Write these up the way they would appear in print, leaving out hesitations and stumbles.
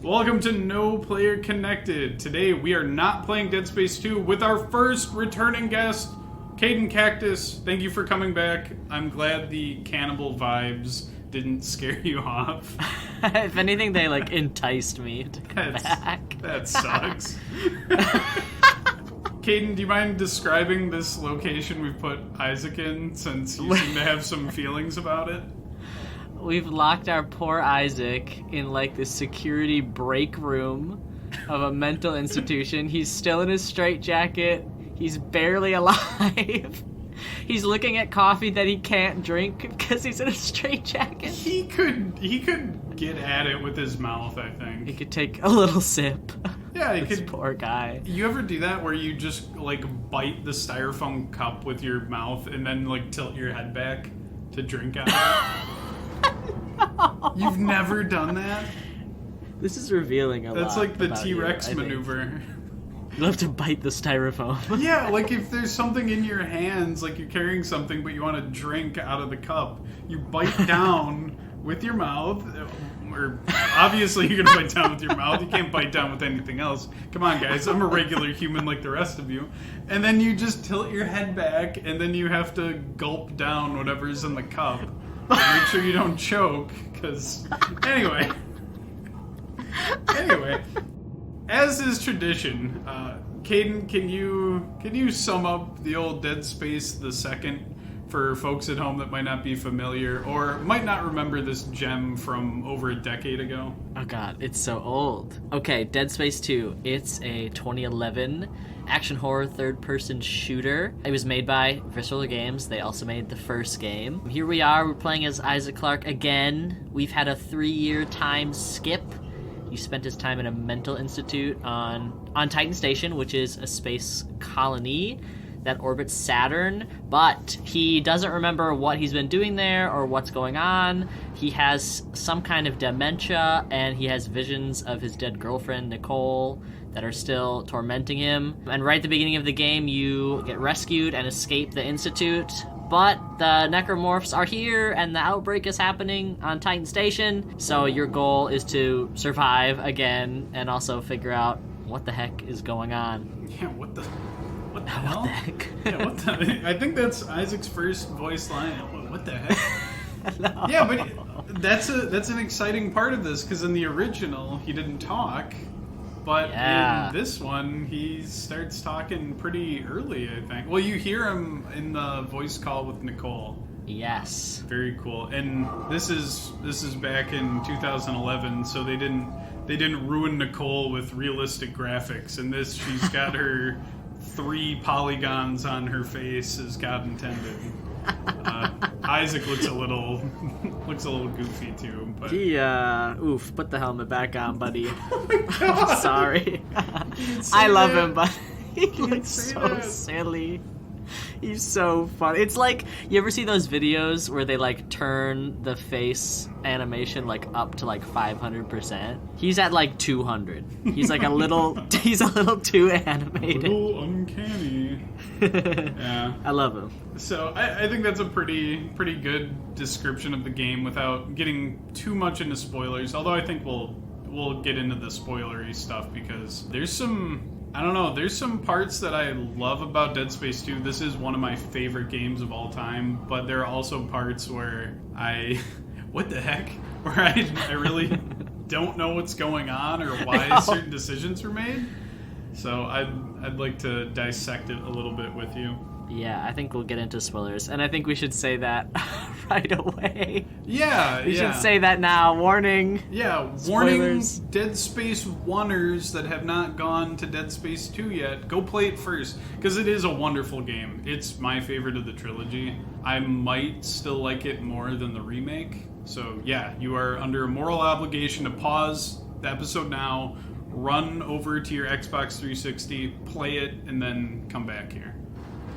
Welcome to No Player Connected. Today we are not playing Dead Space 2 with our first returning guest, KadenCactus. Thank you for coming back. I'm glad the cannibal vibes didn't scare you off. If anything, they enticed me to come back. That sucks. Kaden, do you mind describing this location we've put Isaac in, since you seem to have some feelings about it? We've locked our poor Isaac in this security break room of a mental institution. He's still in his straitjacket. He's barely alive. He's looking at coffee that he can't drink because he's in a straitjacket. He could get at it with his mouth, I think. He could take a little sip. Yeah, he could. Poor guy. You ever do that where you just bite the styrofoam cup with your mouth and then tilt your head back to drink out of it? No. You've never done that? This is revealing a lot. That's like the about T-Rex you, maneuver. You'll have to bite the styrofoam. Yeah, if there's something in your hands, you're carrying something but you want to drink out of the cup, you bite down with your mouth. Or obviously you're going to bite down with your mouth. You can't bite down with anything else. Come on, guys. I'm a regular human like the rest of you. And then you just tilt your head back, and then you have to gulp down whatever's in the cup. Make sure you don't choke, because... Anyway, as is tradition, Kaden, can you sum up the old Dead Space the Second for folks at home that might not be familiar or might not remember this gem from over a decade ago? Oh god, it's so old. Okay, Dead Space 2. It's a 2011 action horror third-person shooter. It was made by Visceral Games. They also made the first game. Here we are, we're playing as Isaac Clarke again. We've had a 3-year time skip. He spent his time in a mental institute on Titan Station, which is a space colony that orbits Saturn, but he doesn't remember what he's been doing there or what's going on. He has some kind of dementia, and he has visions of his dead girlfriend, Nicole, that are still tormenting him. And right at the beginning of the game, you get rescued and escape the Institute, but the necromorphs are here, and the outbreak is happening on Titan Station, so your goal is to survive again, and also figure out what the heck is going on. Yeah, what the hell? What the heck? Yeah, what the... I think that's Isaac's first voice line. What the heck? No. Yeah, but that's an exciting part of this, because in the original, he didn't talk. But in this one, he starts talking pretty early, I think. Well, you hear him in the voice call with Nicole. Yes. Very cool. And this is back in 2011, so they didn't ruin Nicole with realistic graphics. In this, she's got her 3 polygons on her face as God intended. Isaac looks a little goofy too, but put the helmet back on, buddy. Oh my God. I'm sorry. I love him, but he looks so silly. He's so funny. It's you ever see those videos where they turn the face animation up to 500%? He's at 200. He's a little too animated. A little uncanny. Yeah. I love him. So I think that's a pretty good description of the game without getting too much into spoilers. Although I think we'll get into the spoilery stuff, because there's some parts that I love about Dead Space 2. This is one of my favorite games of all time, but there are also parts where what the heck? Where I really don't know what's going on or why certain decisions were made. So I'd like to dissect it a little bit with you. Yeah, I think we'll get into spoilers, and I think we should say that right away. Yeah, we should say that now. Warning. Yeah, spoilers. Warning, Dead Space 1ers that have not gone to Dead Space 2 yet. Go play it first, because it is a wonderful game. It's my favorite of the trilogy. I might still like it more than the remake. So yeah, you are under a moral obligation to pause the episode now, run over to your Xbox 360, play it, and then come back here.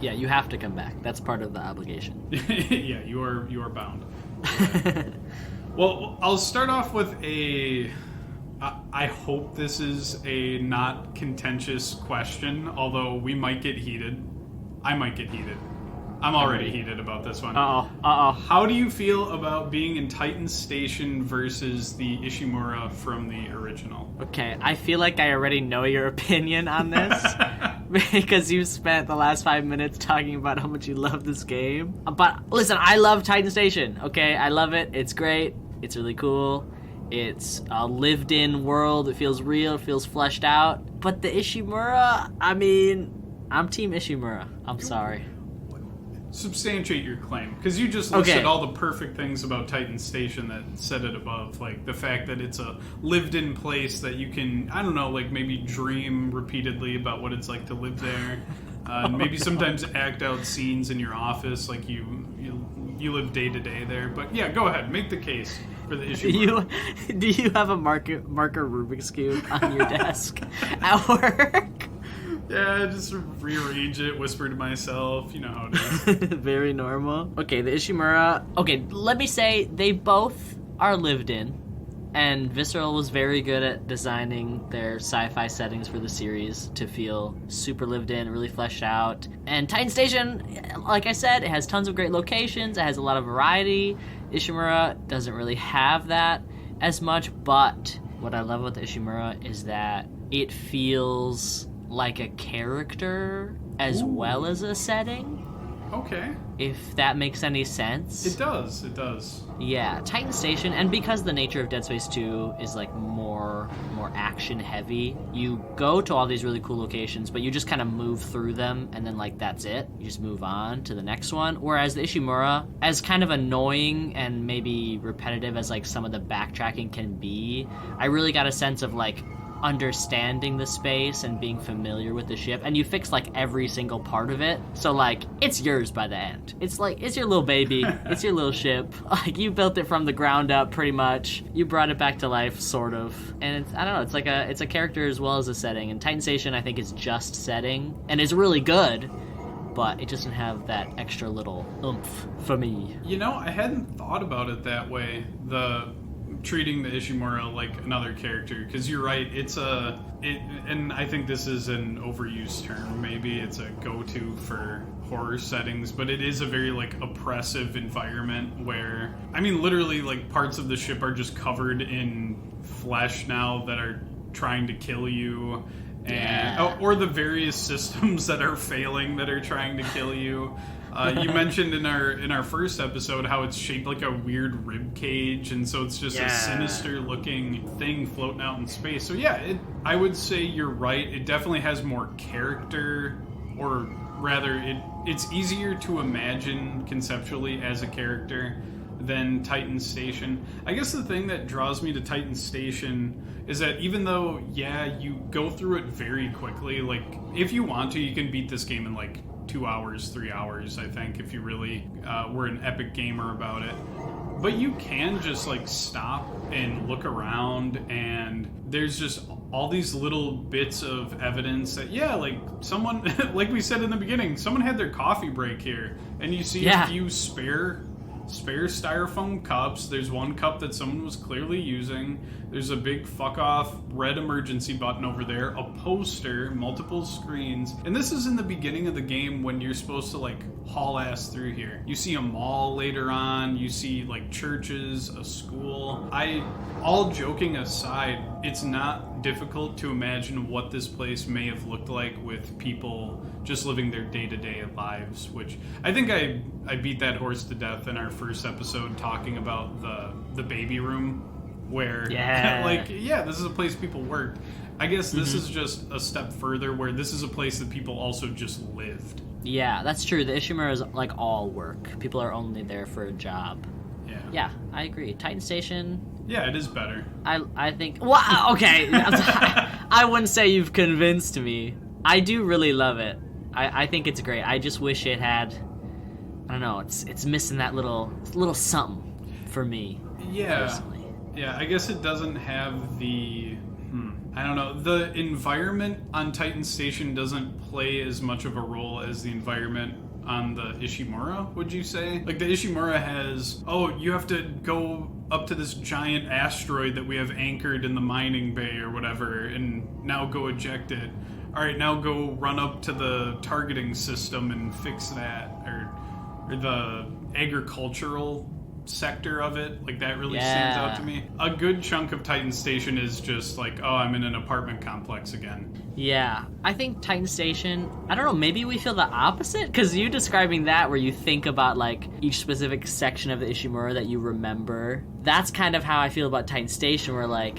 Yeah, you have to come back. That's part of the obligation. Yeah, you are bound. Well, I'll start off with I hope this is a not contentious question, although we might get heated. I might get heated. I'm already heated about this one. Uh-oh. How do you feel about being in Titan Station versus the Ishimura from the original? Okay, I feel like I already know your opinion on this because you spent the last 5 minutes talking about how much you love this game. But listen, I love Titan Station, okay? I love it. It's great. It's really cool. It's a lived-in world. It feels real. It feels fleshed out. But the Ishimura, I mean, I'm Team Ishimura. I'm sorry. Substantiate your claim, because you just listed all the perfect things about Titan Station that set it above, like the fact that it's a lived-in place that you can, I don't know, like maybe dream repeatedly about what it's like to live there, maybe sometimes act out scenes in your office, like you live day to day there. But yeah, go ahead, make the case for the issue. Do you have a marker Rubik's Cube on your desk at work? Yeah, just rearrange it, whisper to myself, you know how it is. Very normal. Okay, the Ishimura... Okay, let me say they both are lived in, and Visceral was very good at designing their sci-fi settings for the series to feel super lived in, really fleshed out. And Titan Station, like I said, it has tons of great locations, it has a lot of variety. Ishimura doesn't really have that as much, but what I love about the Ishimura is that it feels like a character as well as a setting. Okay. If that makes any sense. It does. Yeah, Titan Station, and because the nature of Dead Space 2 is like more action heavy, you go to all these really cool locations, but you just kind of move through them, and then like that's it. You just move on to the next one. Whereas the Ishimura, as kind of annoying and maybe repetitive as like some of the backtracking can be, I really got a sense of like understanding the space and being familiar with the ship, and you fix like every single part of it, so like it's yours by the end. It's like it's your little baby. It's your little ship. Like you built it from the ground up pretty much. You brought it back to life sort of, and it's, I don't know, it's like it's a character as well as a setting. And Titan Station I think is just setting and is really good, but it doesn't have that extra little oomph for me. You know, I hadn't thought about it that way, treating the Ishimura like another character, because you're right, and I think this is an overused term, maybe it's a go-to for horror settings, but it is a very like oppressive environment where, I mean, literally like parts of the ship are just covered in flesh now that are trying to kill you, and or the various systems that are failing that are trying to kill you. You mentioned in our first episode how it's shaped like a weird rib cage, and so it's just a sinister looking thing floating out in space. So yeah, I would say you're right. It definitely has more character, or rather, it's easier to imagine conceptually as a character than Titan Station. I guess the thing that draws me to Titan Station is that even though, you go through it very quickly, like if you want to, you can beat this game in like 2 hours, 3 hours, I think, if you really were an epic gamer about it. But you can just like stop and look around, and there's just all these little bits of evidence that like someone, like we said in the beginning, someone had their coffee break here, and you see a few spare styrofoam cups. There's one cup that someone was clearly using. There's a big fuck off red emergency button over there, a poster, multiple screens. And this is in the beginning of the game when you're supposed to like haul ass through here. You see a mall later on, you see like churches, a school. All joking aside, it's not difficult to imagine what this place may have looked like with people just living their day-to-day lives, which I think I beat that horse to death in our first episode talking about the baby room, where this is a place people worked. I guess this is just a step further, where this is a place that people also just lived. Yeah, that's true. The Ishimura is like all work. People are only there for a job. Yeah, I agree. Titan Station... Yeah, it is better. I think... Wow, okay. I wouldn't say you've convinced me. I do really love it. I think it's great. I just wish it had... I don't know, it's missing that little something for me. Yeah. Personally. Yeah, I guess it doesn't have the... I don't know. The environment on Titan Station doesn't play as much of a role as the environment on the Ishimura, would you say? Like, the Ishimura has, you have to go up to this giant asteroid that we have anchored in the mining bay or whatever, and now go eject it. All right, now go run up to the targeting system and fix that. Or or the agricultural sector of it. Like, that really stands out to me. A good chunk of Titan Station is just like, oh, I'm in an apartment complex again. Yeah, I think Titan Station, I don't know, maybe we feel the opposite? Because you describing that where you think about, like, each specific section of the Ishimura that you remember, that's kind of how I feel about Titan Station, where, like,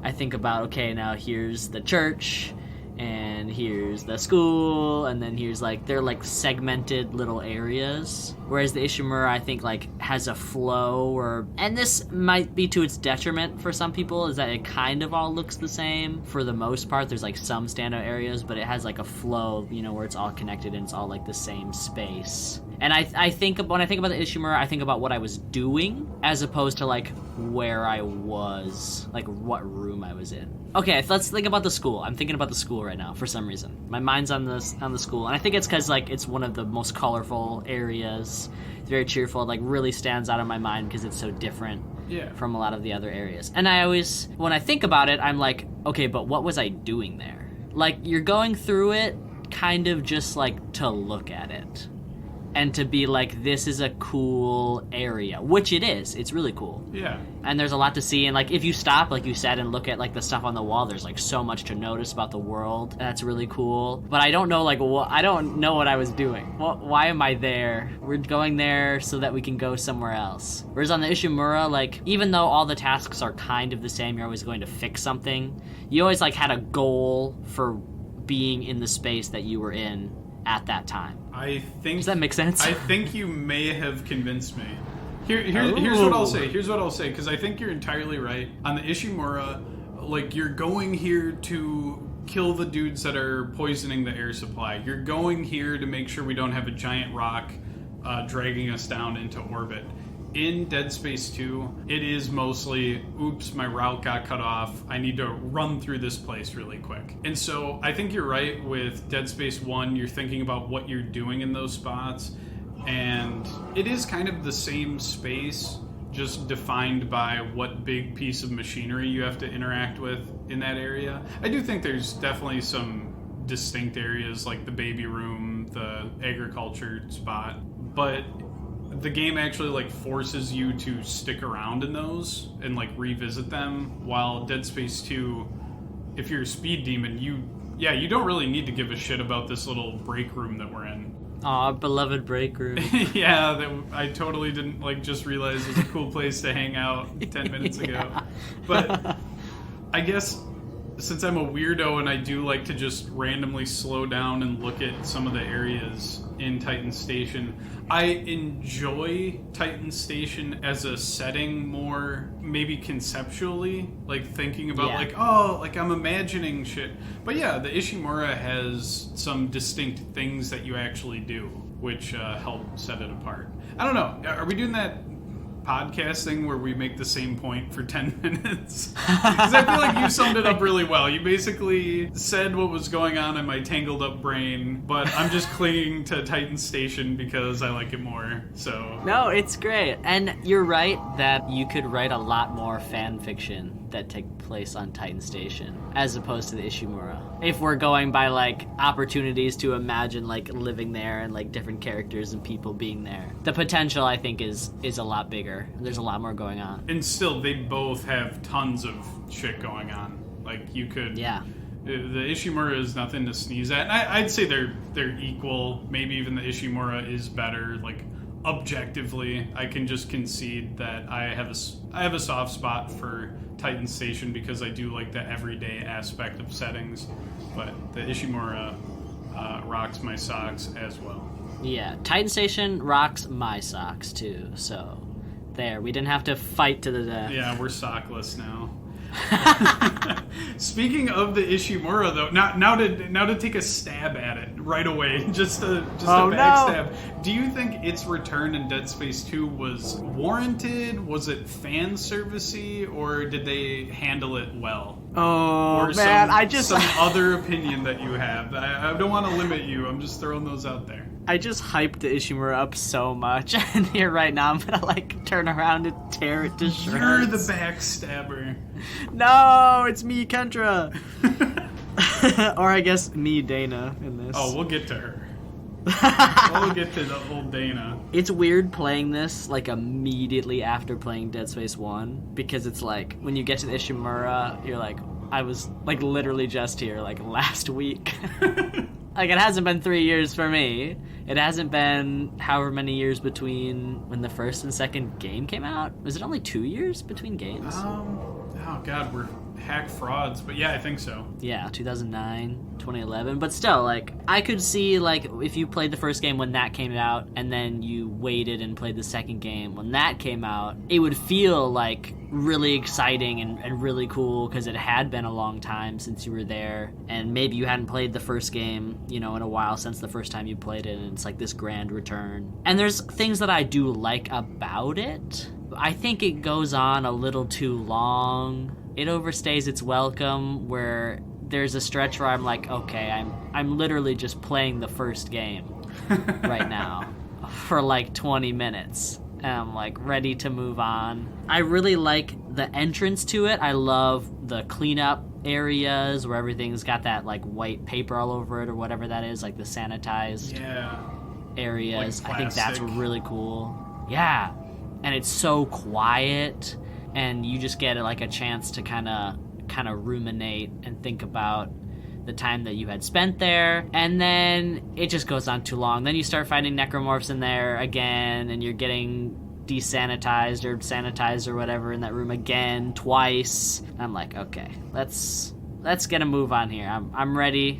I think about, okay, now here's the church, and here's the school, and then here's, like, they're, like, segmented little areas. Whereas the Ishimura, I think, like, has a flow, and this might be to its detriment for some people, is that it kind of all looks the same. For the most part, there's, like, some standout areas, but it has, like, a flow, you know, where it's all connected and it's all, like, the same space. And I think, when I think about the Ishimura, I think about what I was doing, as opposed to, like, where I was, like, what room I was in. Okay, let's think about the school. I'm thinking about the school right now, for some reason. My mind's on the school, and I think it's because, like, it's one of the most colorful areas. It's very cheerful. It, like, really stands out in my mind because it's so different from a lot of the other areas. And I always, when I think about it, I'm like, okay, but what was I doing there? Like, you're going through it kind of just, like, to look at it. And to be like, this is a cool area, which it is. It's really cool. Yeah. And there's a lot to see. And, like, if you stop, like you said, and look at, like, the stuff on the wall, there's, like, so much to notice about the world. And that's really cool. But I don't know, like, I don't know what I was doing. Why am I there? We're going there so that we can go somewhere else. Whereas on the Ishimura, like, even though all the tasks are kind of the same, you're always going to fix something. You always, like, had a goal for being in the space that you were in at that time. Does that make sense? I think you may have convinced me. Here's what I'll say. Here's what I'll say, because I think you're entirely right. On the Ishimura, like, you're going here to kill the dudes that are poisoning the air supply. You're going here to make sure we don't have a giant rock dragging us down into orbit. In Dead Space 2, it is mostly, oops, my route got cut off. I need to run through this place really quick. And so I think you're right with Dead Space 1. You're thinking about what you're doing in those spots. And it is kind of the same space, just defined by what big piece of machinery you have to interact with in that area. I do think there's definitely some distinct areas, like the baby room, the agriculture spot. But the game actually, like, forces you to stick around in those and, like, revisit them, while Dead Space 2, if you're a speed demon, you don't really need to give a shit about this little break room that we're in. Aw, beloved break room. Yeah, I totally didn't, like, just realize it was a cool place to hang out 10 minutes ago. But I guess since I'm a weirdo and I do like to just randomly slow down and look at some of the areas in Titan Station, I enjoy Titan Station as a setting more, maybe conceptually, like thinking about like, oh, like I'm imagining shit. But yeah, the Ishimura has some distinct things that you actually do, which help set it apart. I don't know. Are we doing that podcast thing where we make the same point for 10 minutes? Because I feel like you summed it up really well. You basically said what was going on in my tangled up brain, but I'm just clinging to Titan Station because I like it more. So no, it's great. And you're right that you could write a lot more fan fiction that take place on Titan Station as opposed to the Ishimura. If we're going by like opportunities to imagine like living there and like different characters and people being there, the potential I think is a lot bigger. There's a lot more going on. And still, they both have tons of shit going on. Like you could, the Ishimura is nothing to sneeze at. And I'd say they're equal. Maybe even the Ishimura is better. Like objectively, I can just concede that I have a soft spot for Titan Station because I do like the everyday aspect of settings. But the Ishimura rocks my socks as well. Yeah, Titan Station rocks my socks too. So there, we didn't have to fight to the death. Yeah, we're sockless now. Speaking of the Ishimura, though, now to take a stab at it right away, just a backstab. No. Do you think its return in Dead Space 2 was warranted? Was it fan servicey, or did they handle it well? Oh or man, some other opinion that you have. I don't want to limit you. I'm just throwing those out there. I just hyped the Ishimura up so much, and here right now I'm gonna like turn around and tear it to shreds. You're the backstabber. No, it's me, Kendra. Or I guess me, Dana, in this. Oh, we'll get to her. We'll get to the old Dana. It's weird playing this like immediately after playing Dead Space 1 because it's like when you get to the Ishimura, you're like, I was like literally just here like last week. Like it hasn't been 3 years for me. It hasn't been however many years between when the first and second game came out. Was it only 2 years between games? Oh god, we're hack frauds, but yeah, I think so. Yeah, 2009, 2011. But still, like, I could see, like, if you played the first game when that came out, and then you waited and played the second game when that came out, it would feel, like, really exciting and really cool, because it had been a long time since you were there, and maybe you hadn't played the first game, you know, in a while since the first time you played it, and it's, like, this grand return. And there's things that I do like about it. I think it goes on a little too long. It overstays its welcome, where there's a stretch where I'm like, okay, I'm literally just playing the first game right now for like 20 minutes. And I'm like ready to move on. I really like the entrance to it. I love the cleanup areas where everything's got that like white paper all over it or whatever that is, like the sanitized areas. Like I think that's really cool. Yeah. And it's so quiet. And you just get like a chance to kind of ruminate and think about the time that you had spent there, and then it just goes on too long. Then you start finding necromorphs in there again, and you're getting desanitized or sanitized or whatever in that room again twice. And I'm like, okay, let's get a move on here. I'm ready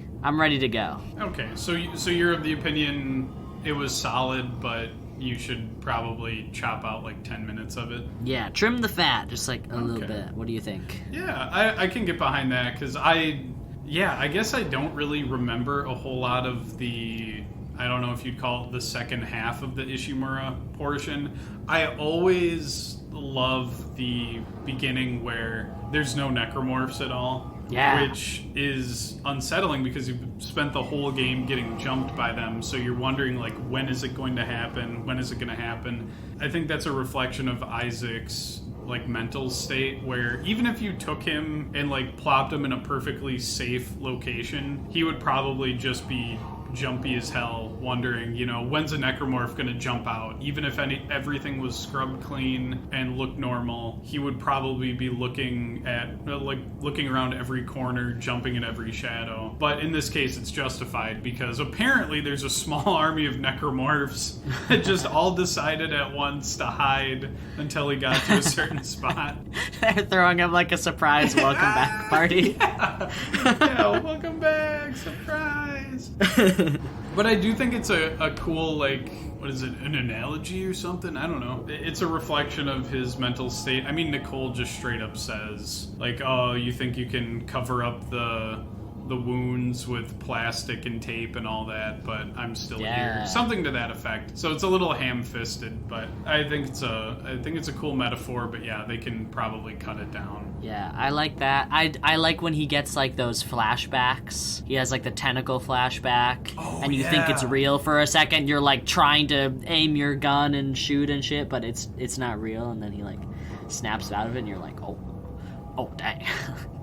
to go. Okay, so you're of the opinion it was solid, but you should probably chop out like 10 minutes of it. Yeah, trim the fat just like a little bit. What do you think? Yeah, I can get behind that because I guess I don't really remember a whole lot of the, I don't know if you'd call it the second half of the Ishimura portion. I always love the beginning where there's no necromorphs at all. Yeah. Which is unsettling because you've spent the whole game getting jumped by them, so you're wondering, like, when is it going to happen? When is it going to happen? I think that's a reflection of Isaac's, like, mental state, where even if you took him and, like, plopped him in a perfectly safe location, he would probably just be jumpy as hell, wondering, you know, when's a necromorph gonna jump out? Even if everything was scrubbed clean and looked normal, he would probably be looking around every corner, jumping in every shadow. But in this case, it's justified because apparently there's a small army of necromorphs that just all decided at once to hide until he got to a certain spot. They're throwing him like a surprise welcome back party. Yeah, welcome back, surprise. But I do think it's a cool, like, what is it, an analogy or something? I don't know. It's a reflection of his mental state. I mean, Nicole just straight up says, like, oh, you think you can cover up the wounds with plastic and tape and all that, but I'm still here. Something to that effect. So it's a little ham-fisted, but I think it's a cool metaphor, but yeah, they can probably cut it down. Yeah, I like that. I like when he gets like those flashbacks. He has like the tentacle flashback, and you think it's real for a second. You're like trying to aim your gun and shoot and shit, but it's not real, and then he like snaps out of it, and you're like, oh dang.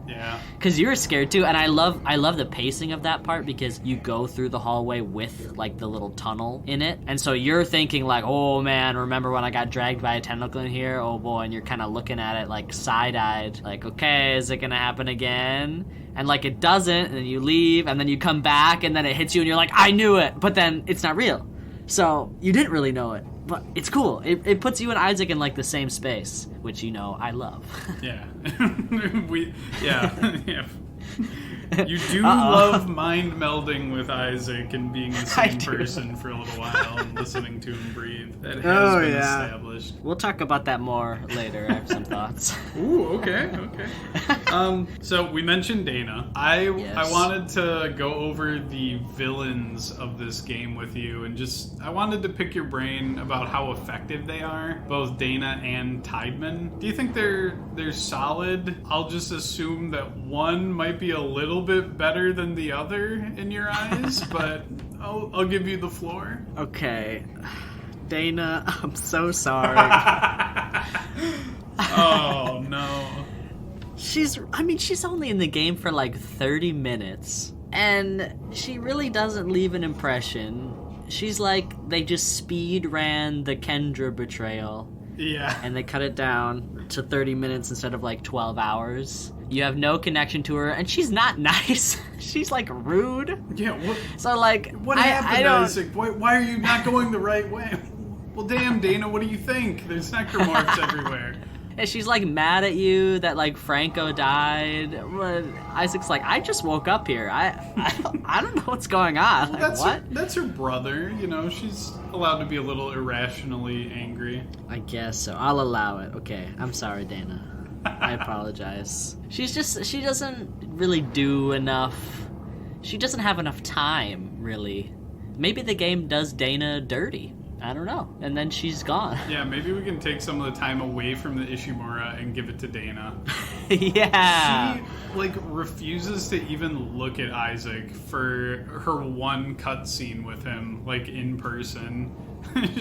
Yeah. Because you're scared too, and I love the pacing of that part because you go through the hallway with like the little tunnel in it, and so you're thinking like, oh man, remember when I got dragged by a tentacle in here? Oh boy, and you're kind of looking at it like side-eyed, like, okay, is it gonna happen again? And like it doesn't, and then you leave, and then you come back, and then it hits you, and you're like, I knew it, but then it's not real. So you didn't really know it. But it's cool. It puts you and Isaac in like the same space, which you know I love. Yeah. Yeah. You do love mind melding with Isaac and being the same person for a little while and listening to him breathe. That has been established. We'll talk about that more later. I have some thoughts. Ooh, okay. So we mentioned Dana. I wanted to go over the villains of this game with you, and I wanted to pick your brain about how effective they are, both Dana and Tideman. Do you think they're solid? I'll just assume that one might be a little bit better than the other in your eyes, but I'll give you the floor. Okay. Dana, I'm so sorry. Oh, no. She's only in the game for like 30 minutes, and she really doesn't leave an impression. She's like, they just speed ran the Kendra betrayal. Yeah. And they cut it down to 30 minutes instead of like 12 hours. You have no connection to her, and she's not nice. She's like rude. Yeah, what? So like, What happened, Isaac? Why are you not going the right way? Well, damn, Dana, what do you think? There's nectar marks everywhere. And she's like mad at you that like Franco died. But Isaac's like, I just woke up here. I don't know what's going on. Well, like, that's her brother. You know, she's allowed to be a little irrationally angry. I guess so. I'll allow it. Okay, I'm sorry, Dana. I apologize. She doesn't really do enough. She doesn't have enough time, really. Maybe the game does Dana dirty. I don't know. And then she's gone. Yeah, maybe we can take some of the time away from the Ishimura and give it to Dana. Yeah. She, like, refuses to even look at Isaac for her one cutscene with him, like, in person.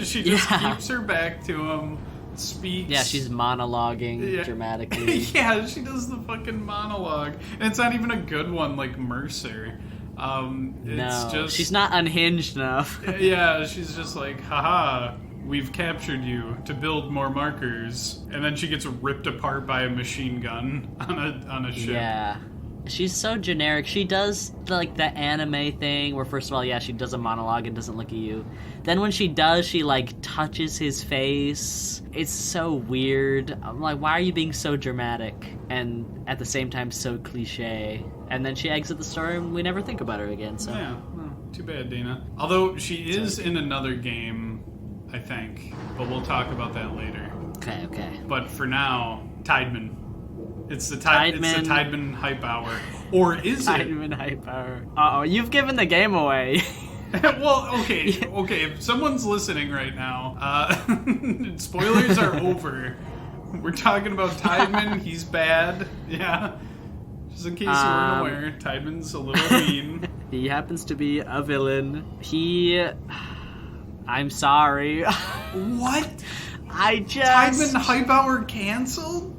She just keeps her back to him, speaks. Yeah, she's monologuing dramatically. Yeah, she does the fucking monologue. And it's not even a good one like Mercer. It's just, she's not unhinged enough. Yeah, she's just like, haha, we've captured you to build more markers. And then she gets ripped apart by a machine gun on a ship. Yeah. She's so generic. She does like the anime thing where first of all, she does a monologue and doesn't look at you. Then when she does, she like touches his face. It's so weird. I'm like, why are you being so dramatic and at the same time so cliche? And then she exits the store and we never think about her again. So yeah, well, too bad, Dana. Although she is in another game, I think, but we'll talk about that later. Okay. But for now, Tideman. It's the Tideman hype hour. Or is it? Tideman hype hour. Uh-oh, you've given the game away. Well, okay. If someone's listening right now, spoilers are over. We're talking about Tideman. He's bad. Yeah. Just in case you weren't aware, Tideman's a little mean. He happens to be a villain. I'm sorry. What? Tideman hype hour canceled?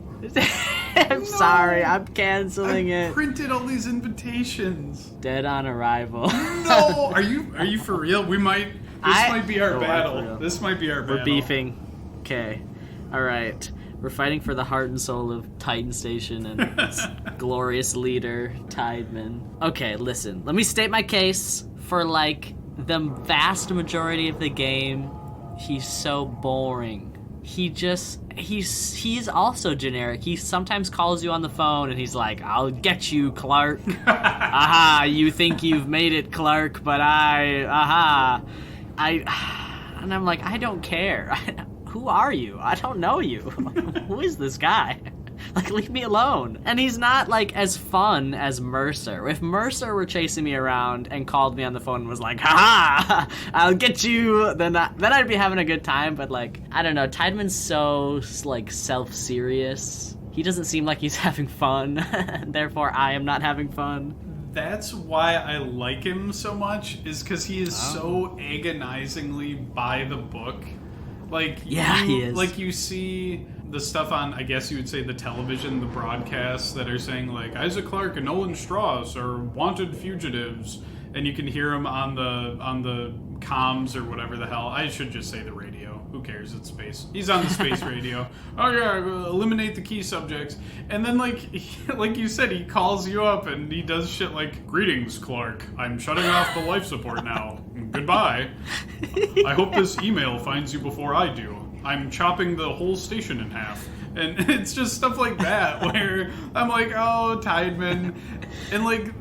I'm sorry, I'm canceling it. I printed all these invitations. Dead on arrival. No, are you for real? This might be our battle. This might be our battle. We're beefing. Okay. Alright. We're fighting for the heart and soul of Titan Station and its glorious leader, Tideman. Okay, listen. Let me state my case. For like the vast majority of the game, he's so boring. He's also generic. He sometimes calls you on the phone and he's like, I'll get you, Clark. Aha, you think you've made it, Clark, but and I'm like, I don't care. Who are you? I don't know you. Who is this guy? Like, leave me alone. And he's not, like, as fun as Mercer. If Mercer were chasing me around and called me on the phone and was like, haha, I'll get you, then I'd be having a good time. But, like, I don't know. Tideman's so, like, self-serious. He doesn't seem like he's having fun. Therefore, I am not having fun. That's why I like him so much, is because he is so agonizingly by the book. Like, he is. Like, you see the stuff on, I guess you would say, the television, the broadcasts that are saying, like, Isaac Clarke and Nolan Strauss are wanted fugitives, and you can hear them on the comms or whatever the hell. I should just say the radio. Who cares? It's space. He's on the space radio. Oh yeah, eliminate the key subjects. And then, like you said, he calls you up and he does shit like, greetings, Clark. I'm shutting off the life support now. Goodbye. I hope this email finds you before I do. I'm chopping the whole station in half. And it's just stuff like that where I'm like, oh, Tideman. And like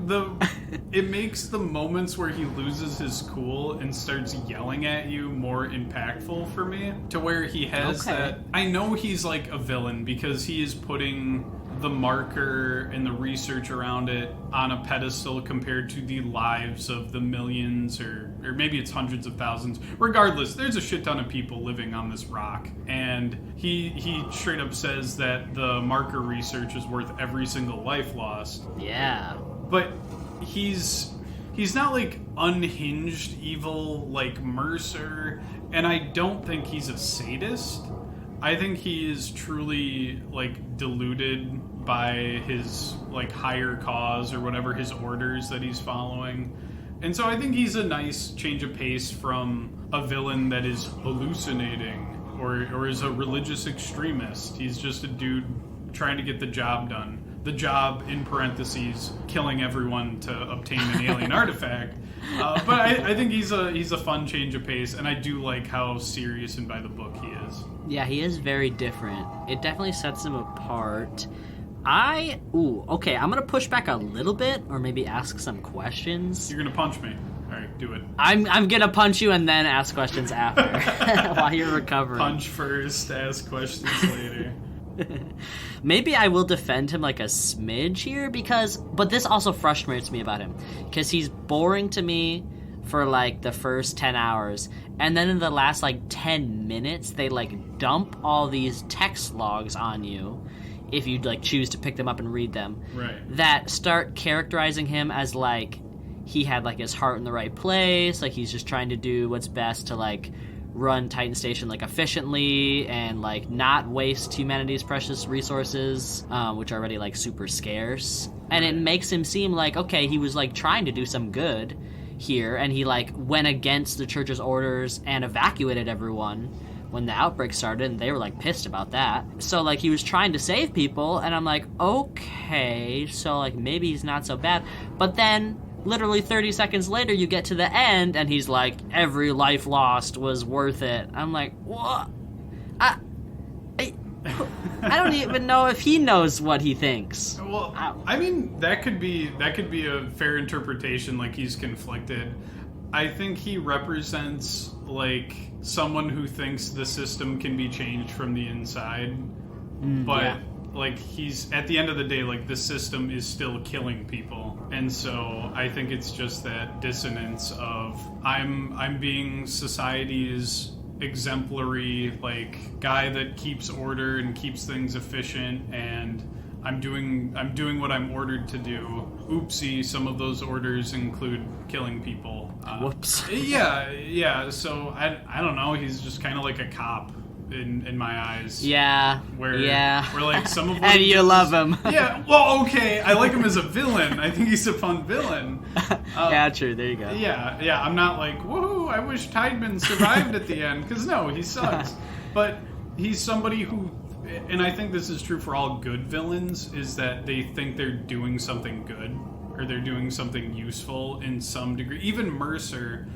it makes the moments where he loses his cool and starts yelling at you more impactful for me, to where he has that. I know he's like a villain because he is putting the marker and the research around it on a pedestal compared to the lives of the millions or maybe it's hundreds of thousands. Regardless, there's a shit ton of people living on this rock, and he straight up says that the marker research is worth every single life lost. Yeah. But he's not like unhinged evil like Mercer, and I don't think he's a sadist. I think he is truly like deluded by his like higher cause or whatever, his orders that he's following. And so I think he's a nice change of pace from a villain that is hallucinating or is a religious extremist. He's just a dude trying to get the job done. The job, in parentheses, killing everyone to obtain an alien artifact. But I think he's a fun change of pace, and I do like how serious and by the book he is. Yeah, he is very different. It definitely sets him apart. Okay, I'm gonna push back a little bit, or maybe ask some questions. You're gonna punch me. All right, do it. I'm gonna punch you and then ask questions after, while you're recovering. Punch first, ask questions later. Maybe I will defend him like a smidge here but this also frustrates me about him because he's boring to me for like the first 10 hours, and then in the last like 10 minutes they like dump all these text logs on you if you like choose to pick them up and read them, right, that start characterizing him as like he had like his heart in the right place, like he's just trying to do what's best to like run Titan Station like efficiently and like not waste humanity's precious resources, which are already like super scarce. And it makes him seem like, okay, he was like trying to do some good here, and he like went against the church's orders and evacuated everyone when the outbreak started, and they were like pissed about that. So like he was trying to save people, and I'm like, okay, so like maybe he's not so bad. But then literally 30 seconds later, you get to the end, and he's like, every life lost was worth it. I'm like, what? I don't even know if he knows what he thinks. Well, I mean, that could be a fair interpretation, like he's conflicted. I think he represents, like, someone who thinks the system can be changed from the inside, but... Yeah. Like, he's, at the end of the day, like, the system is still killing people. And so I think it's just that dissonance of, I'm being society's exemplary, like, guy that keeps order and keeps things efficient, and I'm doing what I'm ordered to do. Oopsie, some of those orders include killing people. Whoops. Yeah, so I don't know, he's just kind of like a cop. In my eyes. Yeah. Where like some of and you love him. Yeah, well, okay, I like him as a villain. I think he's a fun villain. Yeah, true, there you go. Yeah, I'm not like, woohoo, I wish Tideman survived at the end, because no, he sucks. But he's somebody who, and I think this is true for all good villains, is that they think they're doing something good, or they're doing something useful in some degree. Even Mercer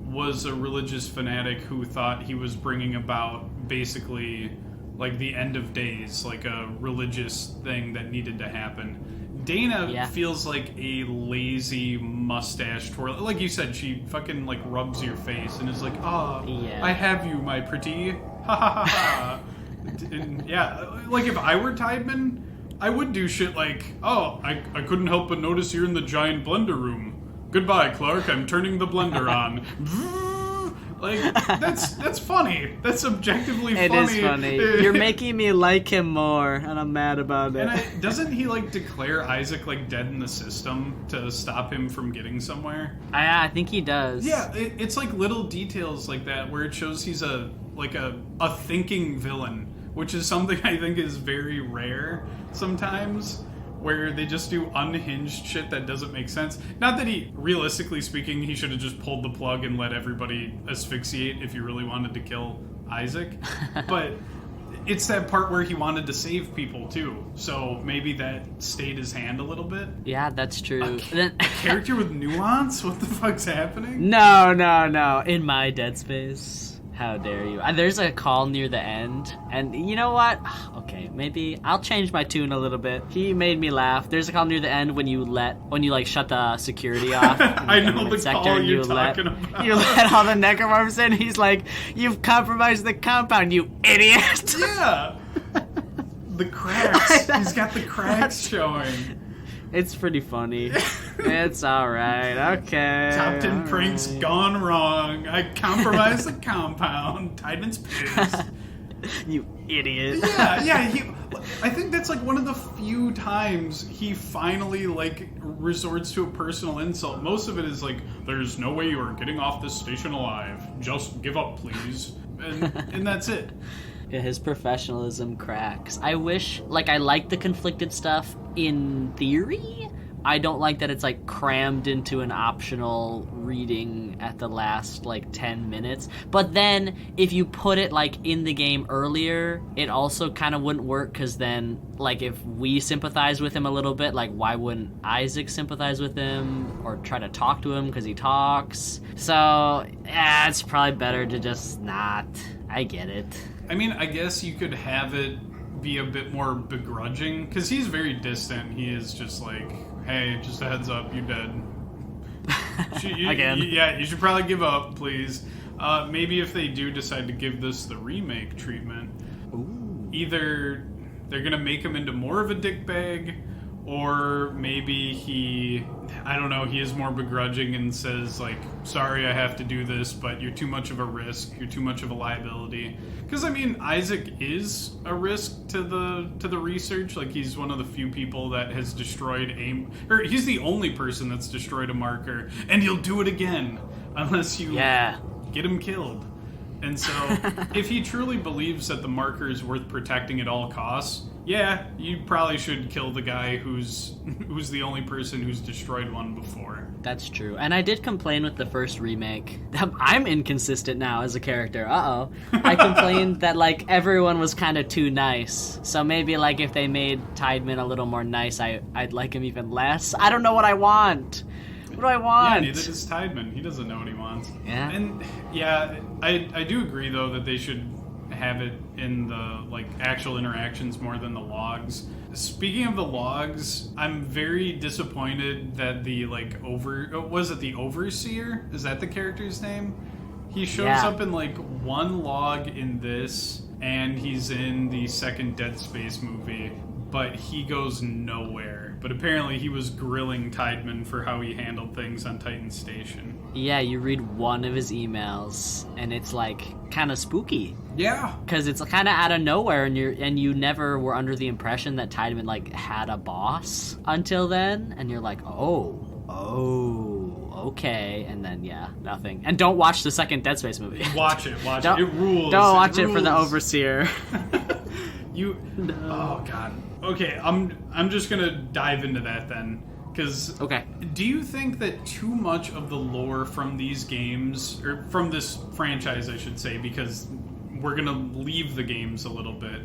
was a religious fanatic who thought he was bringing about basically like the end of days, like a religious thing that needed to happen. Dana feels like a lazy mustache twirl. Like you said, she fucking like rubs your face and is like, I have you, my pretty. Ha ha ha ha. Yeah, like if I were Tideman, I would do shit like, I couldn't help but notice you're in the giant blender room. Goodbye, Clark. I'm turning the blender on. Like, that's funny. That's objectively funny. It is funny. You're making me like him more, and I'm mad about it. And doesn't he, like, declare Isaac, like, dead in the system to stop him from getting somewhere? I think he does. Yeah, it's like little details like that where it shows he's a thinking villain, which is something I think is very rare sometimes, where they just do unhinged shit that doesn't make sense. Not that realistically speaking, he should have just pulled the plug and let everybody asphyxiate if he really wanted to kill Isaac. But it's that part where he wanted to save people, too. So maybe that stayed his hand a little bit. Yeah, that's true. A character with nuance? What the fuck's happening? No. In my Dead Space. How dare you? There's a call near the end, and you know what? Okay, maybe I'll change my tune a little bit. He made me laugh. There's a call near the end when you like shut the security off. I know the call you're talking about. You let all the necromorphs in. He's like, "You've compromised the compound, you idiot!" Yeah. The cracks. He's got the cracks showing. It's pretty funny. It's alright, okay. Top 10 pranks gone wrong. I compromised the compound. Tideman's pissed. You idiot. Yeah. I think that's like one of the few times he finally like resorts to a personal insult. Most of it is like, there's no way you are getting off this station alive. Just give up, please. And that's it. Yeah, his professionalism cracks. I wish, like, I like the conflicted stuff in theory, I don't like that it's like crammed into an optional reading at the last like 10 minutes. But then if you put it like in the game earlier, it also kind of wouldn't work, because then like if we sympathize with him a little bit, like why wouldn't Isaac sympathize with him or try to talk to him because he talks? So yeah, it's probably better to just not. I get it. I mean, I guess you could have it be a bit more begrudging, because he's very distant. He is just like, hey, just a heads up, you're dead. Again. You should probably give up, please. Maybe if they do decide to give this the remake treatment, either they're going to make him into more of a dickbag, or maybe he is more begrudging and says, like, sorry, I have to do this, but you're too much of a risk, you're too much of a liability. Because, I mean, Isaac is a risk to the research. Like, he's one of the few people that has destroyed he's the only person that's destroyed a marker, and he'll do it again, unless you get him killed. And so, if he truly believes that the marker is worth protecting at all costs, yeah, you probably should kill the guy who's the only person who's destroyed one before. That's true. And I did complain with the first remake. I'm inconsistent now as a character. Uh-oh. I complained that, like, everyone was kind of too nice. So maybe, like, if they made Tideman a little more nice, I'd like him even less. I don't know what I want. What do I want? Yeah, neither does Tideman. He doesn't know what he wants. Yeah. And, yeah, I do agree, though, that they should have it in the, like, actual interactions more than the logs. Speaking of the logs, I'm very disappointed that the, like, was it the Overseer? Is that the character's name? He shows up in, like, one log in this, and he's in the second Dead Space movie, but he goes nowhere. But apparently he was grilling Tideman for how he handled things on Titan Station. Yeah, you read one of his emails, and it's, like, kind of spooky. Yeah. Because it's kind of out of nowhere, and you never were under the impression that Tideman, like, had a boss until then, and you're like, oh, okay, and then, yeah, nothing. And don't watch the second Dead Space movie. Watch it. It rules. Don't watch it for the Overseer. Oh, God. Okay, I'm just gonna dive into that then. Because do you think that too much of the lore from these games, or from this franchise, I should say, because we're going to leave the games a little bit,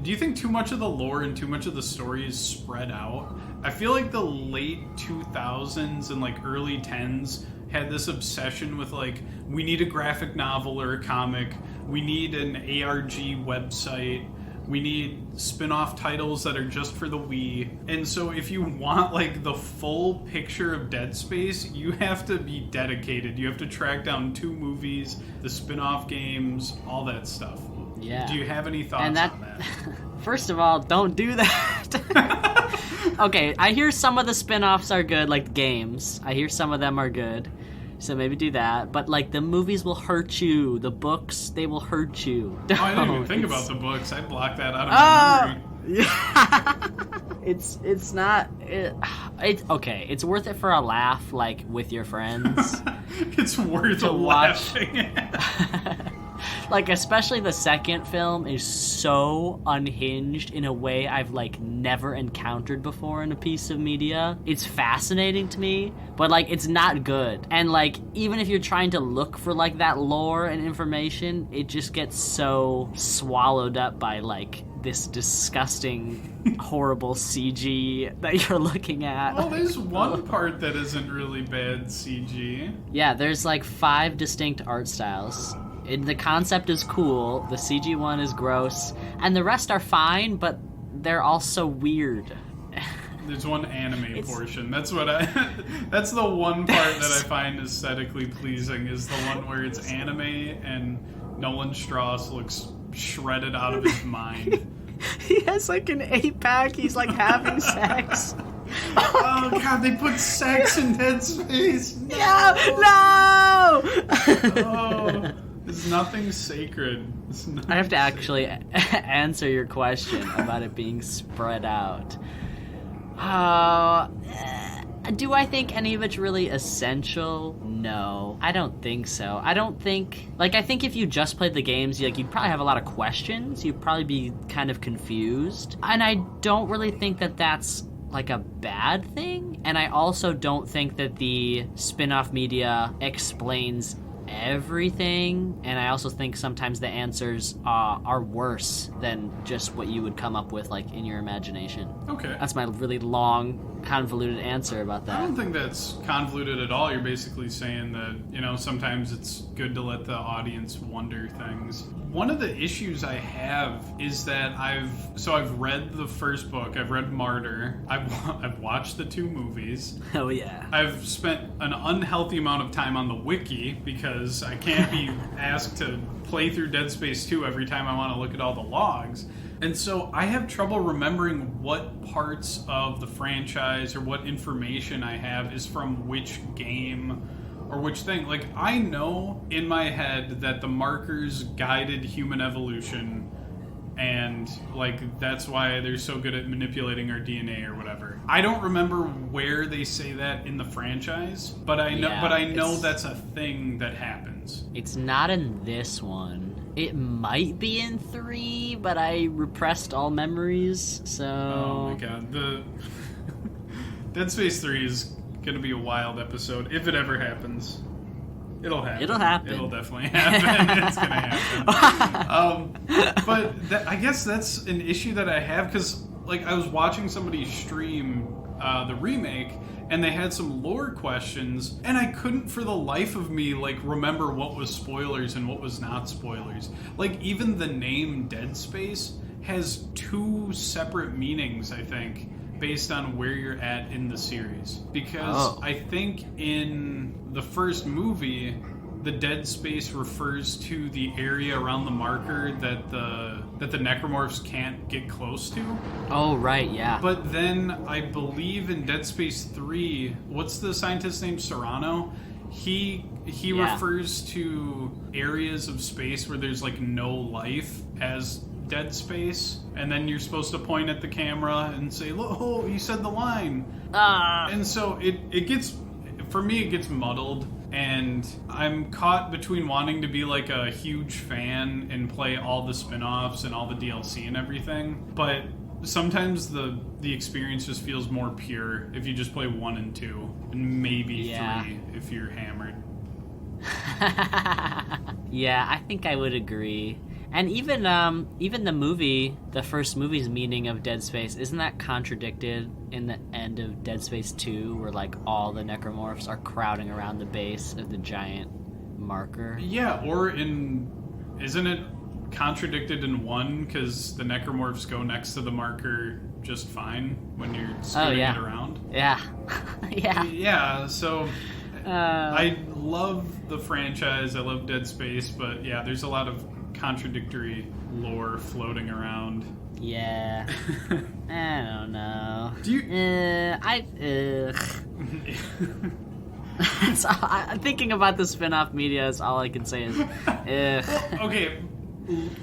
do you think too much of the lore and too much of the story is spread out? I feel like the late 2000s and like early 10s had this obsession with like, we need a graphic novel or a comic, we need an ARG website, we need spin-off titles that are just for the Wii. And so if you want like the full picture of Dead Space, you have to be dedicated. You have to track down 2 movies, the spin-off games, all that stuff. Yeah. Do you have any thoughts on that? First of all, don't do that. Okay, I hear some of the spin-offs are good, like games. I hear some of them are good. So maybe do that. But, like, the movies will hurt you. The books, they will hurt you. Oh, I didn't even think about the books. I blocked that out of my memory. Yeah. It's not... It's okay. It's worth it for a laugh, like, with your friends. It's worth a laughing. Like, especially the second film is so unhinged in a way I've, like, never encountered before in a piece of media. It's fascinating to me, but, like, it's not good. And, like, even if you're trying to look for, like, that lore and information, it just gets so swallowed up by, like, this disgusting, horrible CG that you're looking at. Well, there's one part that isn't really bad CG. Yeah, there's, like, 5 distinct art styles. The concept is cool, the CG one is gross, and the rest are fine, but they're also weird. There's one anime portion. That's that's the one part that I find aesthetically pleasing, is the one where it's anime and Nolan Strauss looks shredded out of his mind. He has like an 8-pack, he's like having sex. Oh God, they put sex in Dead Space. No! Oh. There's nothing sacred. I have to actually answer your question about it being spread out. Do I think any of it's really essential? No, I don't think so. I don't think... Like, I think if you just played the games, you'd probably have a lot of questions. You'd probably be kind of confused. And I don't really think that that's... like a bad thing, and I also don't think that the spin-off media explains everything, and I also think sometimes the answers are worse than just what you would come up with like in your imagination. Okay. That's my really long, convoluted answer about that. I don't think that's convoluted at all. You're basically saying that, sometimes it's good to let the audience wonder things. One of the issues I have is that I've read the first book, I've read Martyr, I've watched the 2 movies. Oh yeah. I've spent an unhealthy amount of time on the wiki because I can't be asked to play through Dead Space 2 every time I want to look at all the logs. And so I have trouble remembering what parts of the franchise or what information I have is from which game or which thing. Like, I know in my head that the markers guided human evolution, and like that's why they're so good at manipulating our DNA or whatever. I don't remember where they say that in the franchise, but I know that's a thing that happens. It's not in this one. It might be in 3, but I repressed all memories, so... Oh my god, the Dead Space 3 is gonna be a wild episode, if it ever happens. It'll happen. It'll happen. It'll definitely happen. It's gonna happen. But I guess that's an issue that I have, because like I was watching somebody stream the remake, and they had some lore questions, and I couldn't for the life of me like remember what was spoilers and what was not spoilers. Like, even the name Dead Space has 2 separate meanings, I think, based on where you're at in the series. Because I think in the first movie, the dead space refers to the area around the marker that the necromorphs can't get close to. Oh, right, yeah. But then I believe in Dead Space 3, what's the scientist's name? Serrano? He refers to areas of space where there's like no life as dead space, and then you're supposed to point at the camera and say, "Look, oh, you said the line." And so it gets, for me, it gets muddled, and I'm caught between wanting to be like a huge fan and play all the spin-offs and all the DLC and everything, but sometimes the experience just feels more pure if you just play 1 and 2, and maybe 3 if you're hammered. Yeah, I think I would agree. And even the movie, the first movie's meaning of Dead Space, isn't that contradicted in the end of Dead Space 2, where like all the necromorphs are crowding around the base of the giant marker? Yeah, or isn't it contradicted in 1 because the necromorphs go next to the marker just fine when you're scooting it around? Yeah. Yeah, so I love the franchise, I love Dead Space, but yeah, there's a lot of contradictory lore floating around. Yeah. I don't know. Do you... I'm thinking about the spin-off media, is all I can say is... Okay,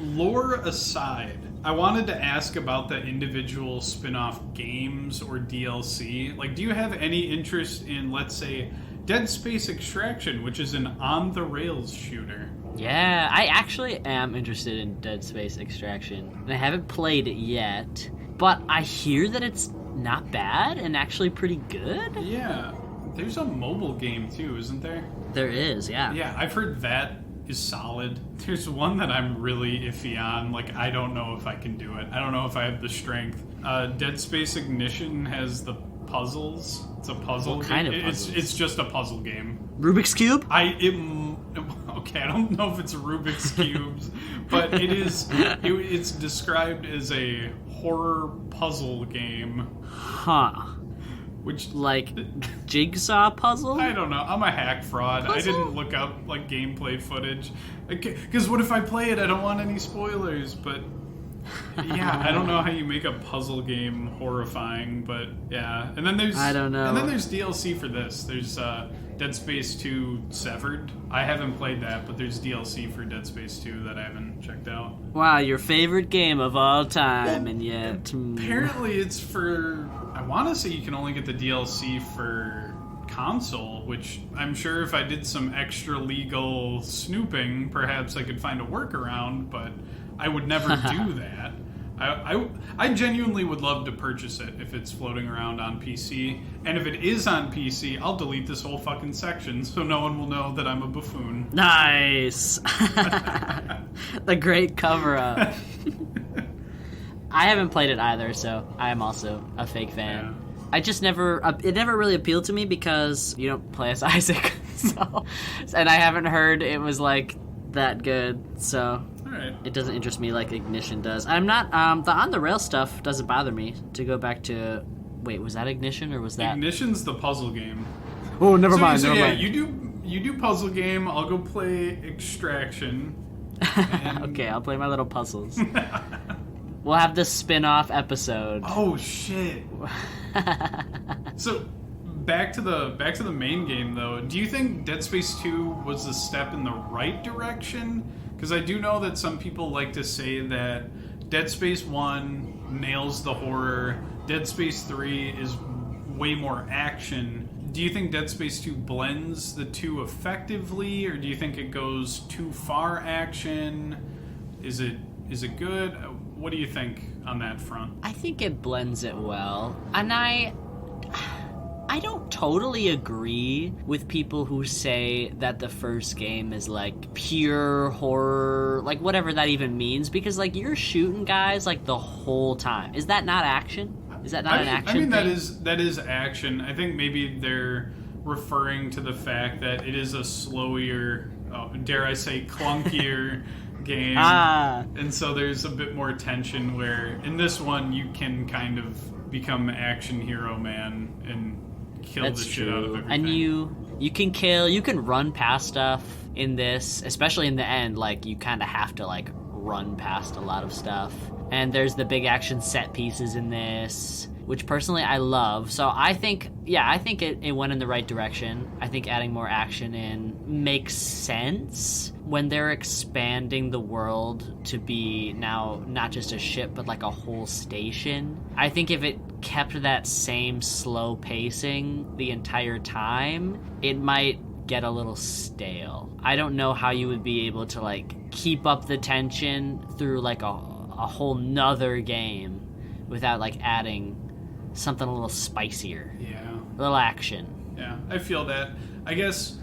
lore aside, I wanted to ask about the individual spin-off games or DLC. Like, do you have any interest in, let's say, Dead Space Extraction, which is an on-the-rails shooter? Yeah, I actually am interested in Dead Space Extraction. And I haven't played it yet, but I hear that it's not bad and actually pretty good. Yeah, there's a mobile game too, isn't there? There is, yeah. Yeah, I've heard that is solid. There's one that I'm really iffy on. Like, I don't know if I can do it. I don't know if I have the strength. Dead Space Ignition has the puzzles. It's a puzzle what game. Kind of puzzles? It's just a puzzle game. Rubik's Cube? Okay, I don't know if it's Rubik's Cubes, but it is. It's described as a horror puzzle game. Huh. Which, like, jigsaw puzzle? I don't know. I'm a hack fraud. Puzzle? I didn't look up like gameplay footage. Because what if I play it? I don't want any spoilers. But yeah, I don't know how you make a puzzle game horrifying. But yeah, and then there's And then there's DLC for this. There's Dead Space 2 Severed. I haven't played that, but there's DLC for Dead Space 2 that I haven't checked out. Wow, your favorite game of all time, and yet... Apparently it's for... I want to say you can only get the DLC for console, which I'm sure if I did some extra legal snooping, perhaps I could find a workaround, but I would never do that. I genuinely would love to purchase it if it's floating around on PC. And if it is on PC, I'll delete this whole fucking section so no one will know that I'm a buffoon. Nice. The great cover-up. I haven't played it either, so I am also a fake fan. Yeah. I just it never really appealed to me because you don't play as Isaac. So, and I haven't heard it was like that good, so Alright. it doesn't interest me like Ignition does. I'm not, the on the rail stuff doesn't bother me. To go back to, wait, was that Ignition or was that? Ignition's the puzzle game. Oh, never mind. You do puzzle game, I'll go play Extraction. And... Okay, I'll play my little puzzles. We'll have the spin-off episode. Oh shit. So back to the main game though. Do you think Dead Space 2 was a step in the right direction? Because I do know that some people like to say that Dead Space 1 nails the horror, Dead Space 3 is way more action. Do you think Dead Space 2 blends the two effectively, or do you think it goes too far action? Is it good? What do you think on that front? I think it blends it well. And I don't totally agree with people who say that the first game is like pure horror, like whatever that even means, because like you're shooting guys like the whole time. Is that not action? Is that not an action? I mean, thing? that is action. I think maybe they're referring to the fact that it is a slower, dare I say, clunkier game. And so there's a bit more tension where in this one you can kind of become action hero man and kill the shit out of everything. And you can run past stuff in this, especially in the end. Like you kind of have to like run past a lot of stuff. And there's the big action set pieces in this, which personally I love. So I think it went in the right direction. I think adding more action in makes sense when they're expanding the world to be now not just a ship, but like a whole station. I think if it kept that same slow pacing the entire time, it might get a little stale. I don't know how you would be able to like keep up the tension through like a whole nother game without like adding something a little spicier. Yeah. A little action. Yeah, I feel that. I guess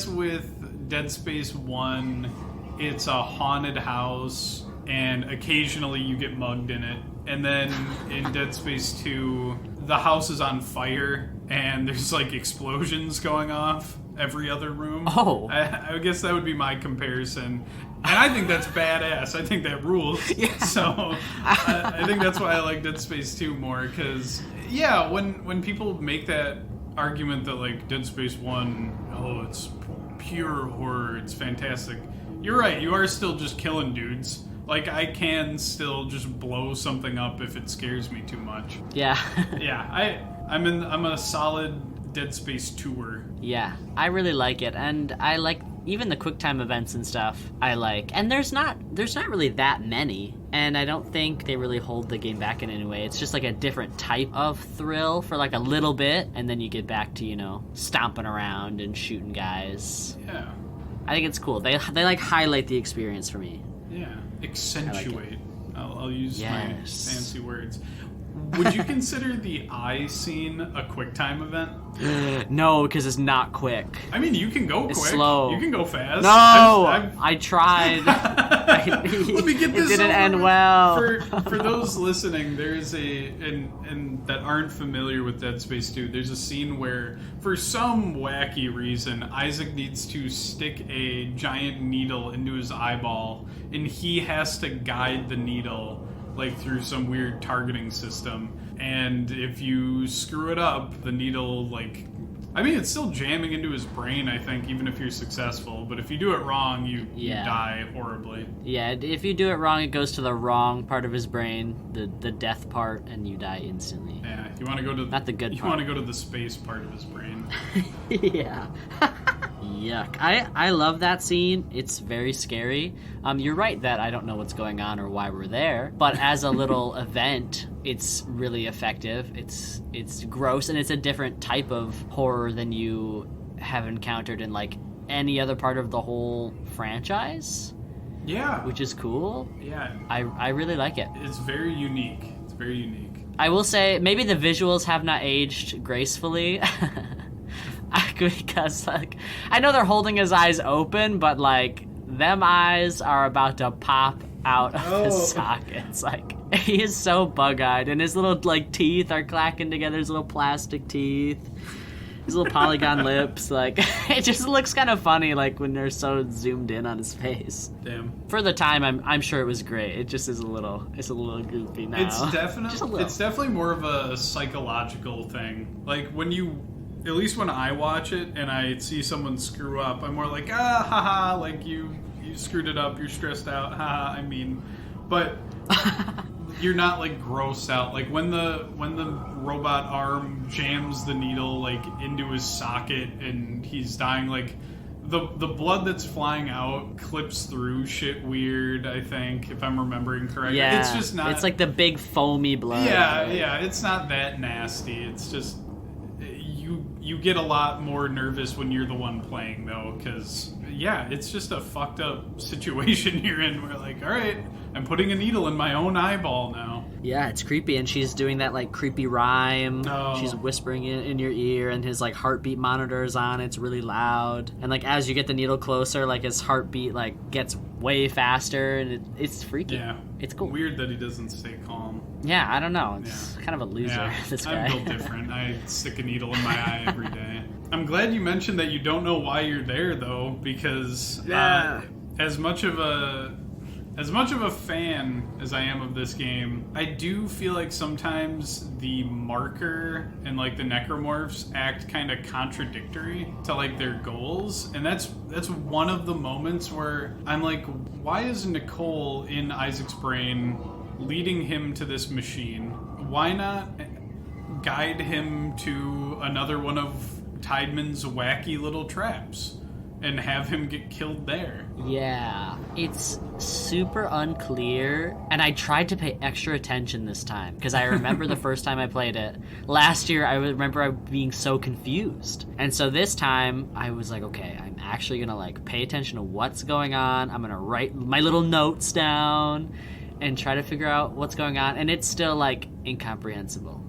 with Dead Space 1, it's a haunted house and occasionally you get mugged in it. And then in Dead Space 2, the house is on fire and there's like explosions going off every other room. Oh. I guess that would be my comparison. And I think that's badass. I think that rules. Yeah. So I think that's why I like Dead Space 2 more. Because, yeah, when people make that argument that, like, Dead Space 1, oh, it's pure horror, it's fantastic. You're right. You are still just killing dudes. Like, I can still just blow something up if it scares me too much. Yeah. Yeah, I'm a solid Dead Space 2er. Yeah, I really like it, and I like even the QuickTime events and stuff. I like, and there's not really that many, and I don't think they really hold the game back in any way. It's just like a different type of thrill for like a little bit, and then you get back to stomping around and shooting guys. Yeah, I think it's cool. They like highlight the experience for me. Yeah, accentuate. I'll use my fancy words. Would you consider the eye scene a QuickTime event? No, because it's not quick. I mean, you can go quick. It's slow. You can go fast. No, I tried. Let me get this. It didn't over. end well. For those listening, there's and that aren't familiar with Dead Space 2. There's a scene where, for some wacky reason, Isaac needs to stick a giant needle into his eyeball, and he has to guide the needle like through some weird targeting system, and if you screw it up, the needle it's still jamming into his brain, I think, even if you're successful, but if you do it wrong, you die horribly. Yeah, if you do it wrong, it goes to the wrong part of his brain, the death part, and you die instantly. Yeah, you want to go to not the good part. You want to go to the space part of his brain. Yeah. Yuck. I love that scene. It's very scary. You're right that I don't know what's going on or why we're there, but as a little event, it's really effective. It's gross, and it's a different type of horror than you have encountered in like any other part of the whole franchise. Yeah. which is cool. Yeah. I really like it. It's very unique. It's very unique. I will say maybe the visuals have not aged gracefully. Because like I know they're holding his eyes open, but like them eyes are about to pop out of his sockets. Like he is so bug-eyed, and his little like teeth are clacking together, his little plastic teeth, his little polygon lips. Like it just looks kind of funny, like when they're so zoomed in on his face. Damn. For the time, I'm sure it was great. It just is a little goofy now. It's definitely more of a psychological thing. Like when you, at least when I watch it and I see someone screw up, I'm more like, haha, like you screwed it up, you're stressed out, haha. I mean, but you're not like grossed out. Like when the robot arm jams the needle like into his socket and he's dying, like the blood that's flying out clips through shit weird, I think, if I'm remembering correctly. Yeah, it's just not. It's like the big foamy blood. Yeah, right? yeah. It's not that nasty. It's just you get a lot more nervous when you're the one playing, though, because yeah, it's just a fucked up situation you're in. Where like, all right, I'm putting a needle in my own eyeball now. Yeah, it's creepy, and she's doing that like creepy rhyme. Oh. She's whispering it in your ear, and his like heartbeat monitor is on. It's really loud, and like as you get the needle closer, like his heartbeat like gets way faster, and it's freaky. Yeah, it's cool. Weird that he doesn't stay calm. Yeah, I don't know. It's kind of a loser. Yeah, This guy. I'm built different. I stick a needle in my eye every day. I'm glad you mentioned that you don't know why you're there, though, because as much of a fan as I am of this game, I do feel like sometimes the marker and like the necromorphs act kind of contradictory to like their goals, and that's one of the moments where I'm like, why is Nicole in Isaac's brain leading him to this machine? Why not guide him to another one of Tideman's wacky little traps and have him get killed there? Yeah, it's super unclear, and I tried to pay extra attention this time because I remember the first time I played it last year, I remember being so confused, and so this time I was like, okay, I'm actually gonna like pay attention to what's going on. I'm gonna write my little notes down and try to figure out what's going on, and it's still like incomprehensible.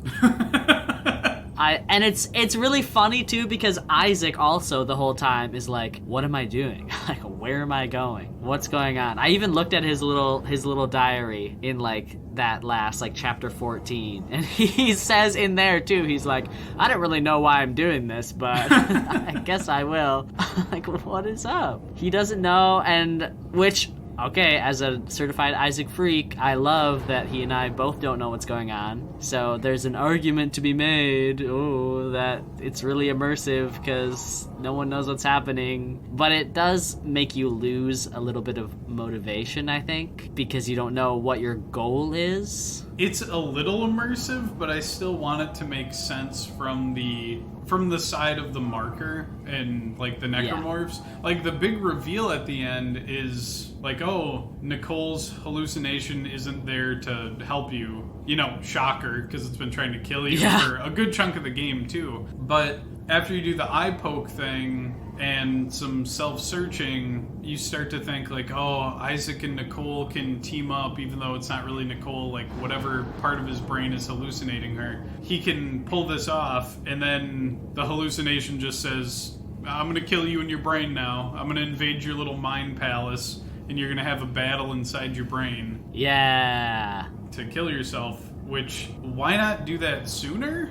And it's really funny too, because Isaac also the whole time is like, what am I doing? Like, where am I going? What's going on? I even looked at his little diary in like that last like chapter 14, and he says in there too, he's like, I don't really know why I'm doing this, but I guess I will. Like, what is up? He doesn't know, and which, okay, as a certified Isaac freak, I love that he and I both don't know what's going on. So there's an argument to be made, that it's really immersive because no one knows what's happening. But it does make you lose a little bit of motivation, I think, because you don't know what your goal is. It's a little immersive, but I still want it to make sense from the side of the marker and like the necromorphs. Yeah. Like the big reveal at the end is like, oh, Nicole's hallucination isn't there to help you. You know, shocker, because it's been trying to kill you for a good chunk of the game too. But after you do the eye poke thing and some self-searching, you start to think like, oh, Isaac and Nicole can team up, even though it's not really Nicole, like whatever part of his brain is hallucinating her. He can pull this off, and then the hallucination just says, I'm going to kill you in your brain now. I'm going to invade your little mind palace, and you're going to have a battle inside your brain. Yeah. To kill yourself, which, why not do that sooner?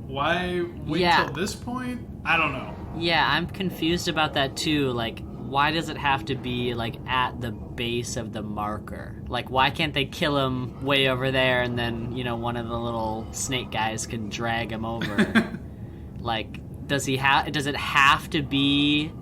Why wait till this point? I don't know. Yeah, I'm confused about that too. Like, why does it have to be like at the base of the marker? Like, why can't they kill him way over there, and then, you know, one of the little snake guys can drag him over? Like, does it have to be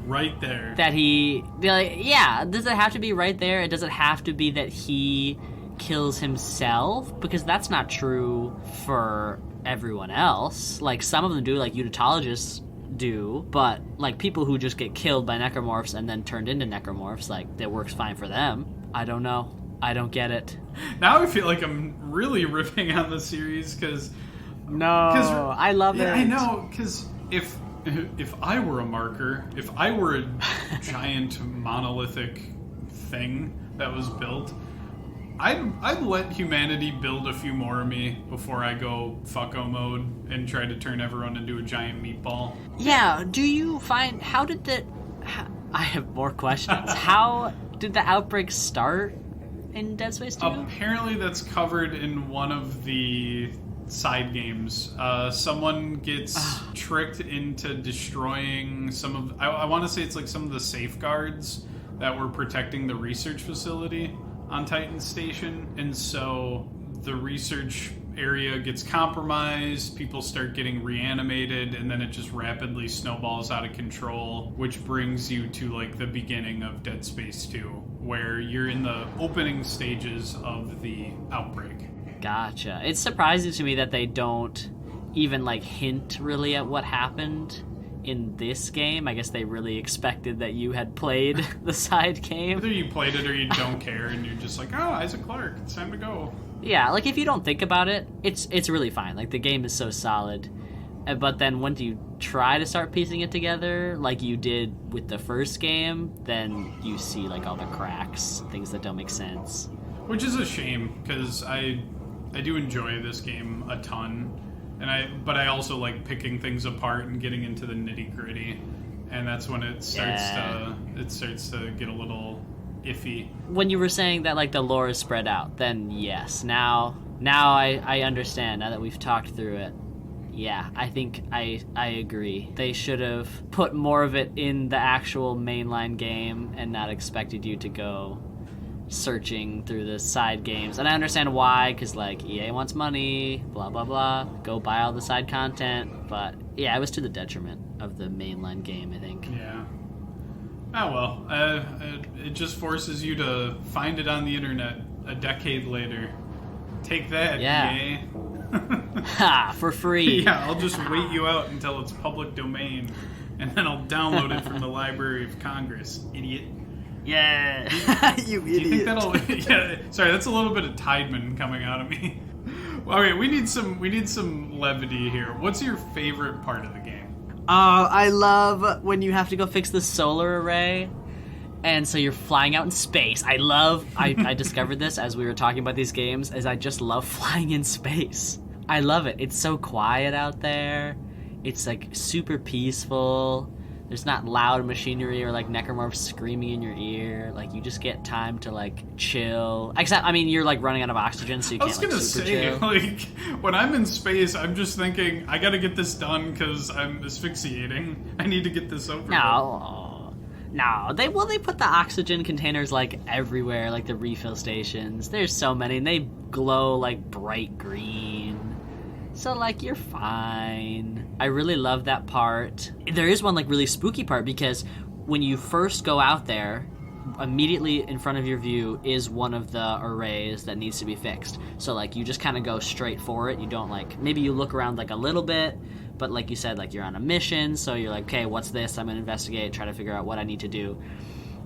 right there? That he, like, yeah, does it have to be right there? Does it have to be that he kills himself? Because that's not true for everyone else. Like, some of them do, like unitologists do, but like people who just get killed by necromorphs and then turned into necromorphs, like, that works fine for them. I don't know. I don't get it. Now I feel like I'm really ripping on the series because I love it. I know, because if I were a marker, if I were a giant monolithic thing that was built. I'd let humanity build a few more of me before I go fucko mode and try to turn everyone into a giant meatball. Yeah, do you find... I have more questions. How did the outbreak start in Dead Space 2? Apparently that's covered in one of the side games. Someone gets tricked into destroying some of... I want to say it's like some of the safeguards that were protecting the research facility on Titan Station, and so the research area gets compromised, people start getting reanimated, and then it just rapidly snowballs out of control, which brings you to like the beginning of Dead Space 2, where you're in the opening stages of the outbreak. Gotcha. It's surprising to me that they don't even like hint really at what happened in this game. I guess they really expected that you had played the side game. Either you played it or you don't care and you're just like, oh, Isaac Clarke, it's time to go. Yeah, like if you don't think about it, it's really fine. Like the game is so solid. But then when you try to start piecing it together like you did with the first game, then you see like all the cracks, things that don't make sense. Which is a shame, because I do enjoy this game a ton. But I also like picking things apart and getting into the nitty gritty, and that's when it starts to get a little iffy. When you were saying that like the lore is spread out, then yes. Now I understand. Now that we've talked through it, yeah, I think I agree. They should have put more of it in the actual mainline game and not expected you to go searching through the side games. And I understand why, because like EA wants money, blah blah blah, go buy all the side content. But yeah, it was to the detriment of the mainline game, I think. Yeah. Oh well, it just forces you to find it on the internet a decade later. Take that, EA. Ha, for free. Yeah, I'll just wait you out until it's public domain, and then I'll download it from the Library of Congress, idiot. Yeah, you idiot. Do you think that'll? Yeah, sorry, that's a little bit of Tideman coming out of me. Okay, we need some levity here. What's your favorite part of the game? I love when you have to go fix the solar array, and so you're flying out in space. I discovered this as we were talking about these games, as I just love flying in space. I love it. It's so quiet out there. It's like super peaceful. There's not loud machinery or like necromorphs screaming in your ear. Like you just get time to like chill. Except, I mean, you're like running out of oxygen, so you can't. I was gonna say, like, when I'm in space, I'm just thinking I gotta get this done because I'm asphyxiating. I need to get this over. No, they put the oxygen containers like everywhere, like the refill stations. There's so many, and they glow like bright green. So, like, you're fine. I really love that part. There is one, like, really spooky part, because when you first go out there, immediately in front of your view is one of the arrays that needs to be fixed. So, like, you just kind of go straight for it. You don't, like, maybe you look around, like, a little bit, but like you said, like, you're on a mission, so you're like, okay, what's this? I'm going to investigate, try to figure out what I need to do.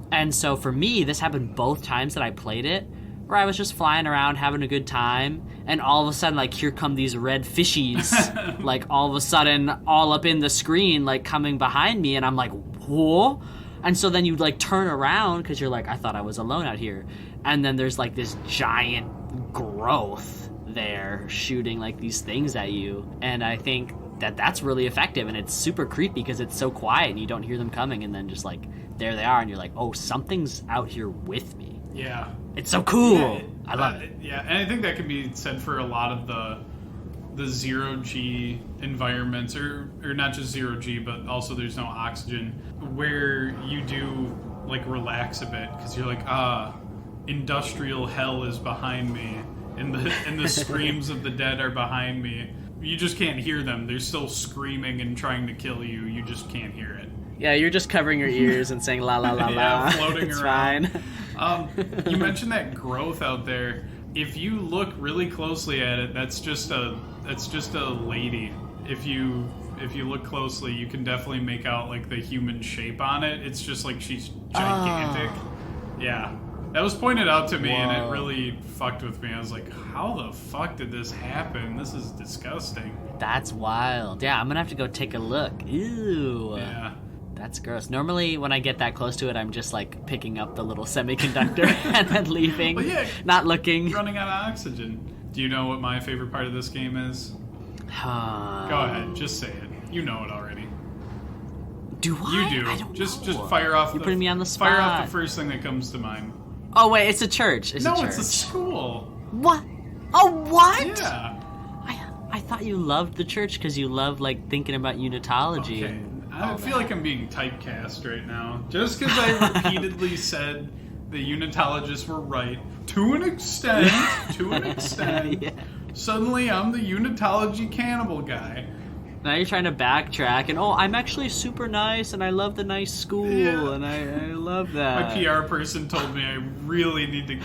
And so, for me, this happened both times that I played it, where I was just flying around having a good time, and all of a sudden, like, here come these red fishies, like, all of a sudden, all up in the screen, like, coming behind me, and I'm like, whoa? And so then you, like, turn around, because you're like, I thought I was alone out here, and then there's, like, this giant growth there shooting, like, these things at you, and I think that's really effective, and it's super creepy, because it's so quiet, and you don't hear them coming, and then just, like, there they are, and you're like, oh, something's out here with me. Yeah. It's so cool. Yeah, I love it. Yeah, and I think that can be said for a lot of the zero-G environments, or not just zero-G, but also there's no oxygen, where you do, like, relax a bit, because you're like, industrial hell is behind me, and the screams of the dead are behind me. You just can't hear them. They're still screaming and trying to kill you. You just can't hear it. Yeah, you're just covering your ears and saying la la la la. Floating it's around. Fine. You mentioned that growth out there. If you look really closely at it, that's just a lady. If you look closely, you can definitely make out like the human shape on it. It's just like she's gigantic. Yeah. That was pointed out to me, and it really fucked with me. I was like, how the fuck did this happen? This is disgusting. That's wild. Yeah, I'm gonna have to go take a look. Ew. Yeah. That's gross. Normally, when I get that close to it, I'm just like picking up the little semiconductor and then leaving, Well, yeah, not looking. running out of oxygen. Do you know what my favorite part of this game is? Go ahead, just say it. You know it already. Do I? You do. I don't Just know. fire off. You're putting me on the spot. Fire off the first thing that comes to mind. Oh wait, it's a church. It's a church. It's a school. What? Oh, what? Yeah. I thought you loved the church because you love like thinking about unitology. Okay. And I all feel that. like I'm being typecast right now. Just because I repeatedly said the unitologists were right to an extent. Yeah. Suddenly, I'm the unitology cannibal guy. Now you're trying to backtrack and I'm actually super nice and I love the nice school Yeah. and I love that. My PR person told me I really need to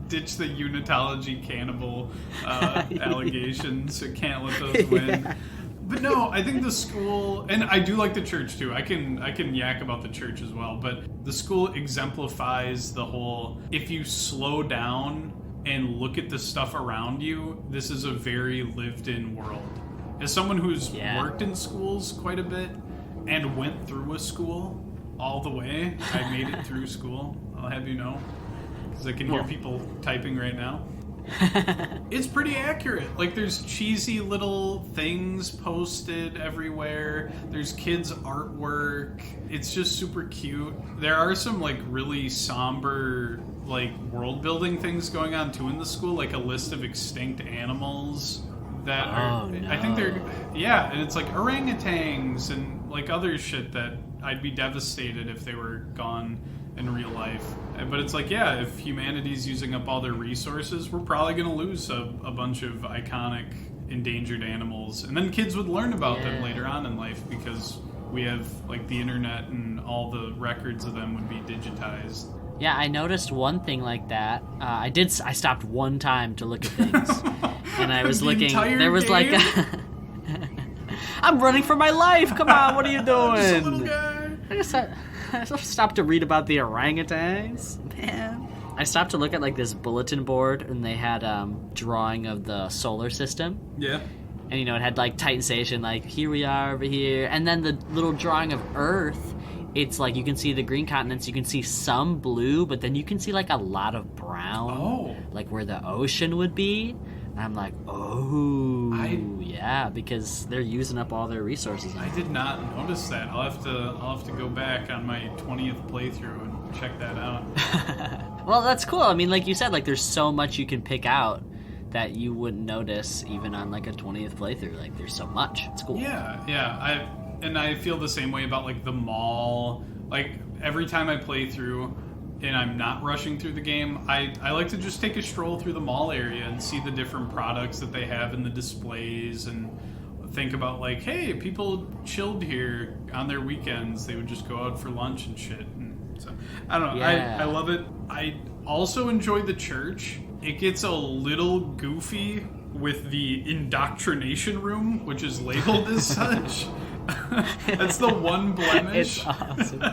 ditch the unitology cannibal allegations. I can't let those win. Yeah. But no, I think the school, and I do like the church too. I can yak about the church as well. But the school exemplifies the whole, if you slow down and look at the stuff around you, this is a very lived-in world. As someone who's worked in schools quite a bit and went through a school all the way, I made it through school, I'll have you know, because I can hear people typing right now. It's pretty accurate. Like, there's cheesy little things posted everywhere. There's kids' artwork. It's just super cute. There are some, like, really somber, like, world-building things going on, too, in the school. Like, a list of extinct animals that are... no. I think they're... Yeah, and it's, like, orangutans and, like, other shit that I'd be devastated if they were gone in real life. But it's like, yeah, if humanity's using up all their resources, we're probably going to lose a bunch of iconic endangered animals. And then kids would learn about them later on in life because we have, like, the internet and all the records of them would be digitized. Yeah, I noticed one thing like that. I stopped one time to look at things. And I was The looking. entire There was like game? I'm running for my life. Come on, what are you doing? Just a little guy. I just stopped to read about the orangutans. Man. I stopped to look at like this bulletin board and they had drawing of the solar system. Yeah. And you know, it had like Titan Station, like here we are over here. And then the little drawing of Earth, it's like you can see the green continents, you can see some blue, but then you can see like a lot of brown. Oh. Like where the ocean would be. And I'm like, yeah, because they're using up all their resources. I did not notice that. I'll have to go back on my 20th playthrough and check that out. Well, that's cool. I mean, like you said, like there's so much you can pick out that you wouldn't notice even on like a 20th playthrough. Like there's so much. It's cool. Yeah. I feel the same way about like the mall. Like every time I play through and I'm not rushing through the game, I like to just take a stroll through the mall area and see the different products that they have in the displays and think about like, hey, people chilled here on their weekends. They would just go out for lunch and shit. And so I don't know. Yeah. I love it. I also enjoy the church. It gets a little goofy with the indoctrination room, which is labeled as such. That's the one blemish. It's awesome.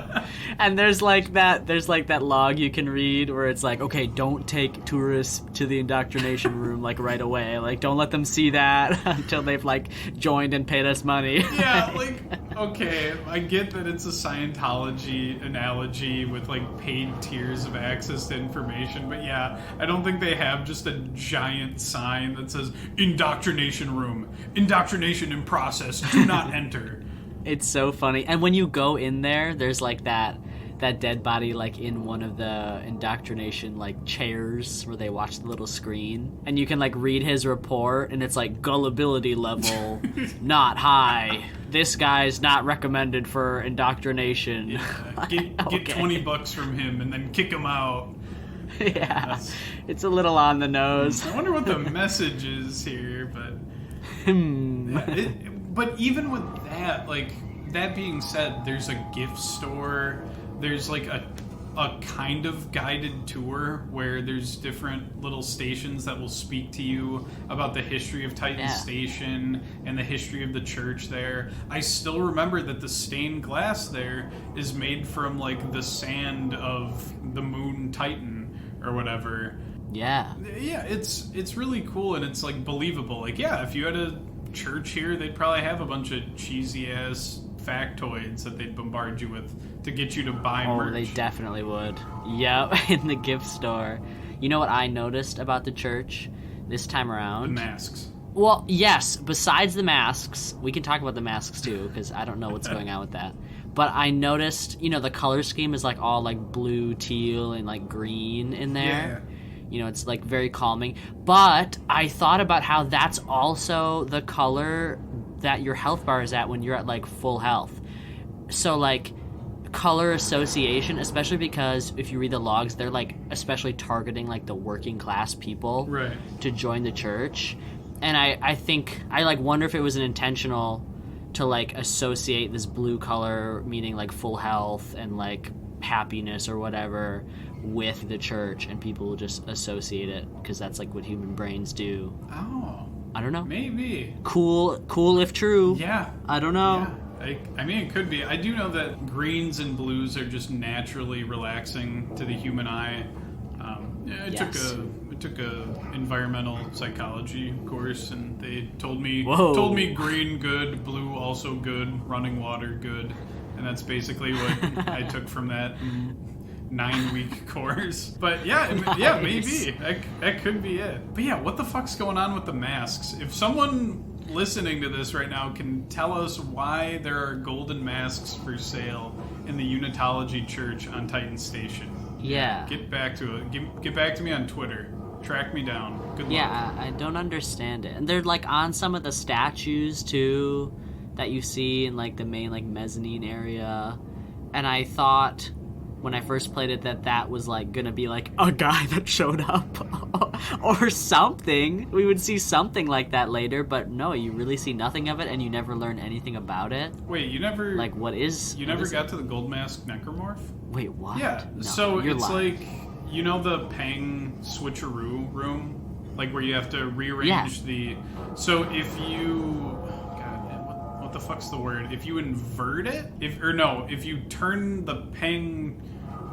And there's like that log you can read where it's like, okay, don't take tourists to the indoctrination room like right away. Like don't let them see that until they've like joined and paid us money. Yeah, like, okay, I get that it's a Scientology analogy with like paid tiers of access to information, but yeah, I don't think they have just a giant sign that says indoctrination room, indoctrination in process, do not enter. It's so funny. And when you go in there, there's like that dead body like in one of the indoctrination like chairs where they watch the little screen. And you can like read his report and it's like gullibility level not high. This guy's not recommended for indoctrination. Yeah, get $20 from him and then kick him out. Yeah. It's a little on the nose. I wonder what the message is here, but yeah, but even with that, like, that being said, there's a gift store, there's like a kind of guided tour where there's different little stations that will speak to you about the history of Titan Station and the history of the church there. I still remember that the stained glass there is made from like the sand of the moon Titan or whatever. Yeah, it's really cool and it's like believable. Like, yeah, if you had a church here, they'd probably have a bunch of cheesy ass factoids that they'd bombard you with to get you to buy Oh, merch. they definitely would. Yep, in the gift store. You know what I noticed about the church this time The around? masks. Well, yes, besides the masks, we can talk about the masks too, because I don't know what's going on with that. But I noticed, the color scheme is like all like blue, teal, and like green in there. Yeah. It's like very calming. But I thought about how that's also the color that your health bar is at when you're at like full health. So like color association, especially because if you read the logs, they're like especially targeting like the working class people to join the church. And I think I like wonder if it was an intentional to like associate this blue color meaning like full health and like happiness or whatever with the church, and people will just associate it because that's like what human brains do. Oh. I don't know. Maybe. Cool if true. Yeah. I don't know. Yeah. I mean, it could be. I do know that greens and blues are just naturally relaxing to the human eye. I took a environmental psychology course, and they told me green good, blue also good, running water good, and that's basically what I took from that 9-week course. But yeah, maybe that could be it. But yeah, what the fuck's going on with the masks? If someone listening to this right now can tell us why there are golden masks for sale in the Unitology Church on Titan Station. Yeah. Get back to it. Get back to me on Twitter. Track me down. Good luck. Yeah, I don't understand it. And they're like on some of the statues too that you see in like the main like mezzanine area. And I thought when I first played it that was like gonna be like a guy that showed up or something. We would see something like that later, but no, you really see nothing of it, and you never learn anything about it. Wait, you never like what is? You never got to the gold mask necromorph? Wait, what? Yeah. No, so you're it's lying. like the Pang switcheroo room, like where you have to rearrange the. So if you. What the fuck's the word? If you invert it, if you turn the Pang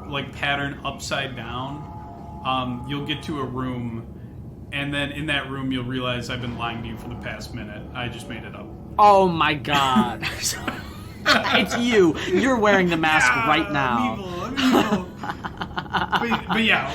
like pattern upside down, you'll get to a room, and then in that room you'll realize I've been lying to you for the past minute. I just made it up. Oh my god. It's you. You're wearing the mask right now. I'm evil. But yeah,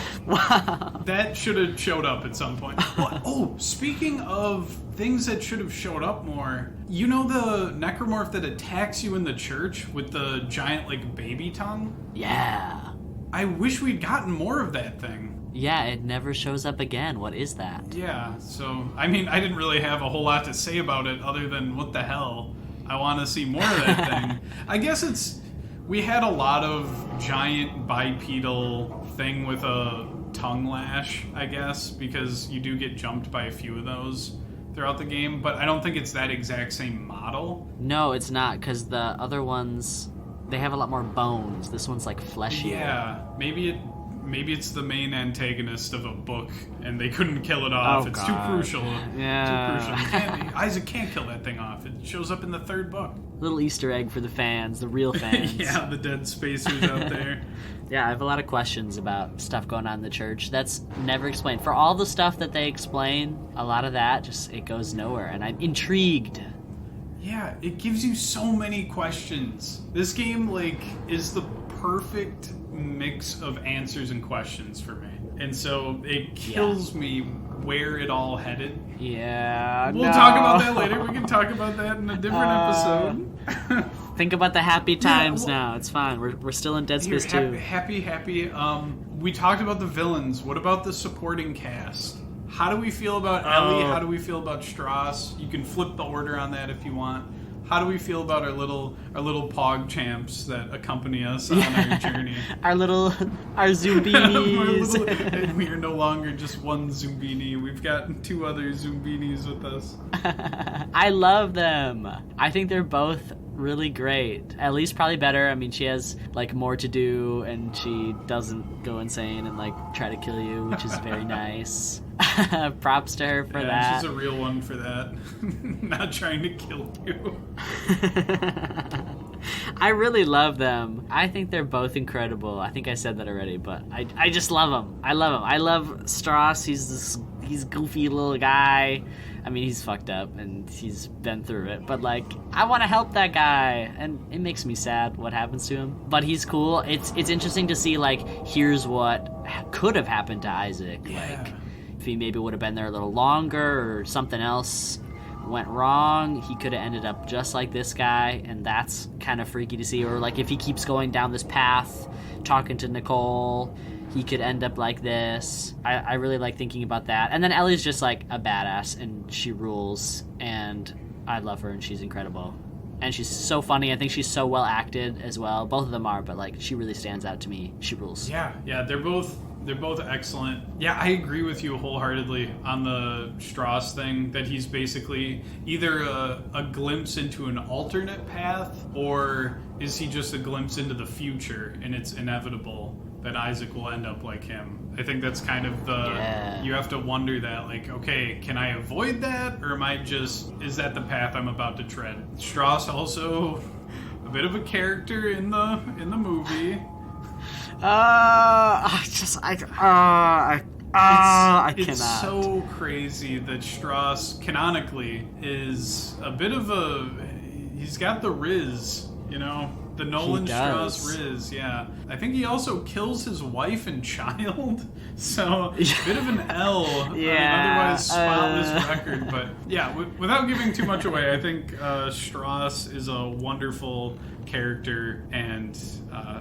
that should have showed up at some point. Oh, speaking of things that should have showed up more, you know the necromorph that attacks you in the church with the giant like baby tongue? Yeah. I wish we'd gotten more of that thing. Yeah, it never shows up again. What is that? Yeah, so, I mean, I didn't really have a whole lot to say about it other than what the hell. I want to see more of that thing. I guess we had a lot of giant bipedal thing with a tongue lash, I guess, because you do get jumped by a few of those throughout the game, but I don't think it's that exact same model. No, it's not, because the other ones, they have a lot more bones. This one's like fleshier. Yeah, maybe it's the main antagonist of a book, and they couldn't kill it off. It's too crucial. Yeah. Too crucial. Isaac can't kill that thing off. It shows up in the 3rd book. Little Easter egg for the fans, the real fans. Yeah, the dead spacers out there. Yeah, I have a lot of questions about stuff going on in the church that's never explained. For all the stuff that they explain, a lot of that it goes nowhere, and I'm intrigued. Yeah, it gives you so many questions. This game, is the perfect mix of answers and questions for me. And so it kills me where it all headed. Yeah, We'll talk about that later. We can talk about that in a different episode. Think about the happy times now. It's fine. We're still in Dead Space 2. Happy. We talked about the villains. What about the supporting cast? How do we feel about Ellie? How do we feel about Strauss? You can flip the order on that if you want. How do we feel about our little pog champs that accompany us on our journey? our Zumbinis. We are no longer just one Zumbini. We've got 2 other Zumbinis with us. I love them. I think they're both really great. Ellie's probably better. I mean, she has more to do, and she doesn't go insane and try to kill you, which is very nice. Props to her for that. She's a real one for that. Not trying to kill you. I really love them. I think they're both incredible. I think I said that already, but I just love them. I love him. I love Strauss. He's he's goofy little guy. I mean, he's fucked up and he's been through it, but like, I want to help that guy, and it makes me sad what happens to him. But he's cool. It's interesting to see, like, here's what could have happened to Isaac. Yeah. Like, if he maybe would have been there a little longer or something else went wrong, he could have ended up just like this guy, and that's kind of freaky to see. Or like, if he keeps going down this path, talking to Nicole, he could end up like this. I really like thinking about that. And then Ellie's just like a badass, and she rules, and I love her, and she's incredible. And she's so funny. I think she's so well acted as well. Both of them are, but like, she really stands out to me. She rules. Yeah, they're both excellent. Yeah, I agree with you wholeheartedly on the Strauss thing, that he's basically either a glimpse into an alternate path, or is he just a glimpse into the future, and it's inevitable that Isaac will end up like him. I think that's kind of you have to wonder that, like, okay, can I avoid that, or is that the path I'm about to tread? Strauss also a bit of a character in the movie. I cannot. It's so crazy that Strauss canonically is a bit of he's got the Riz, you know? The Nolan Strauss Riz, yeah. I think he also kills his wife and child, so a bit of an L on an otherwise spotless record. But yeah, without giving too much away, I think Strauss is a wonderful character, and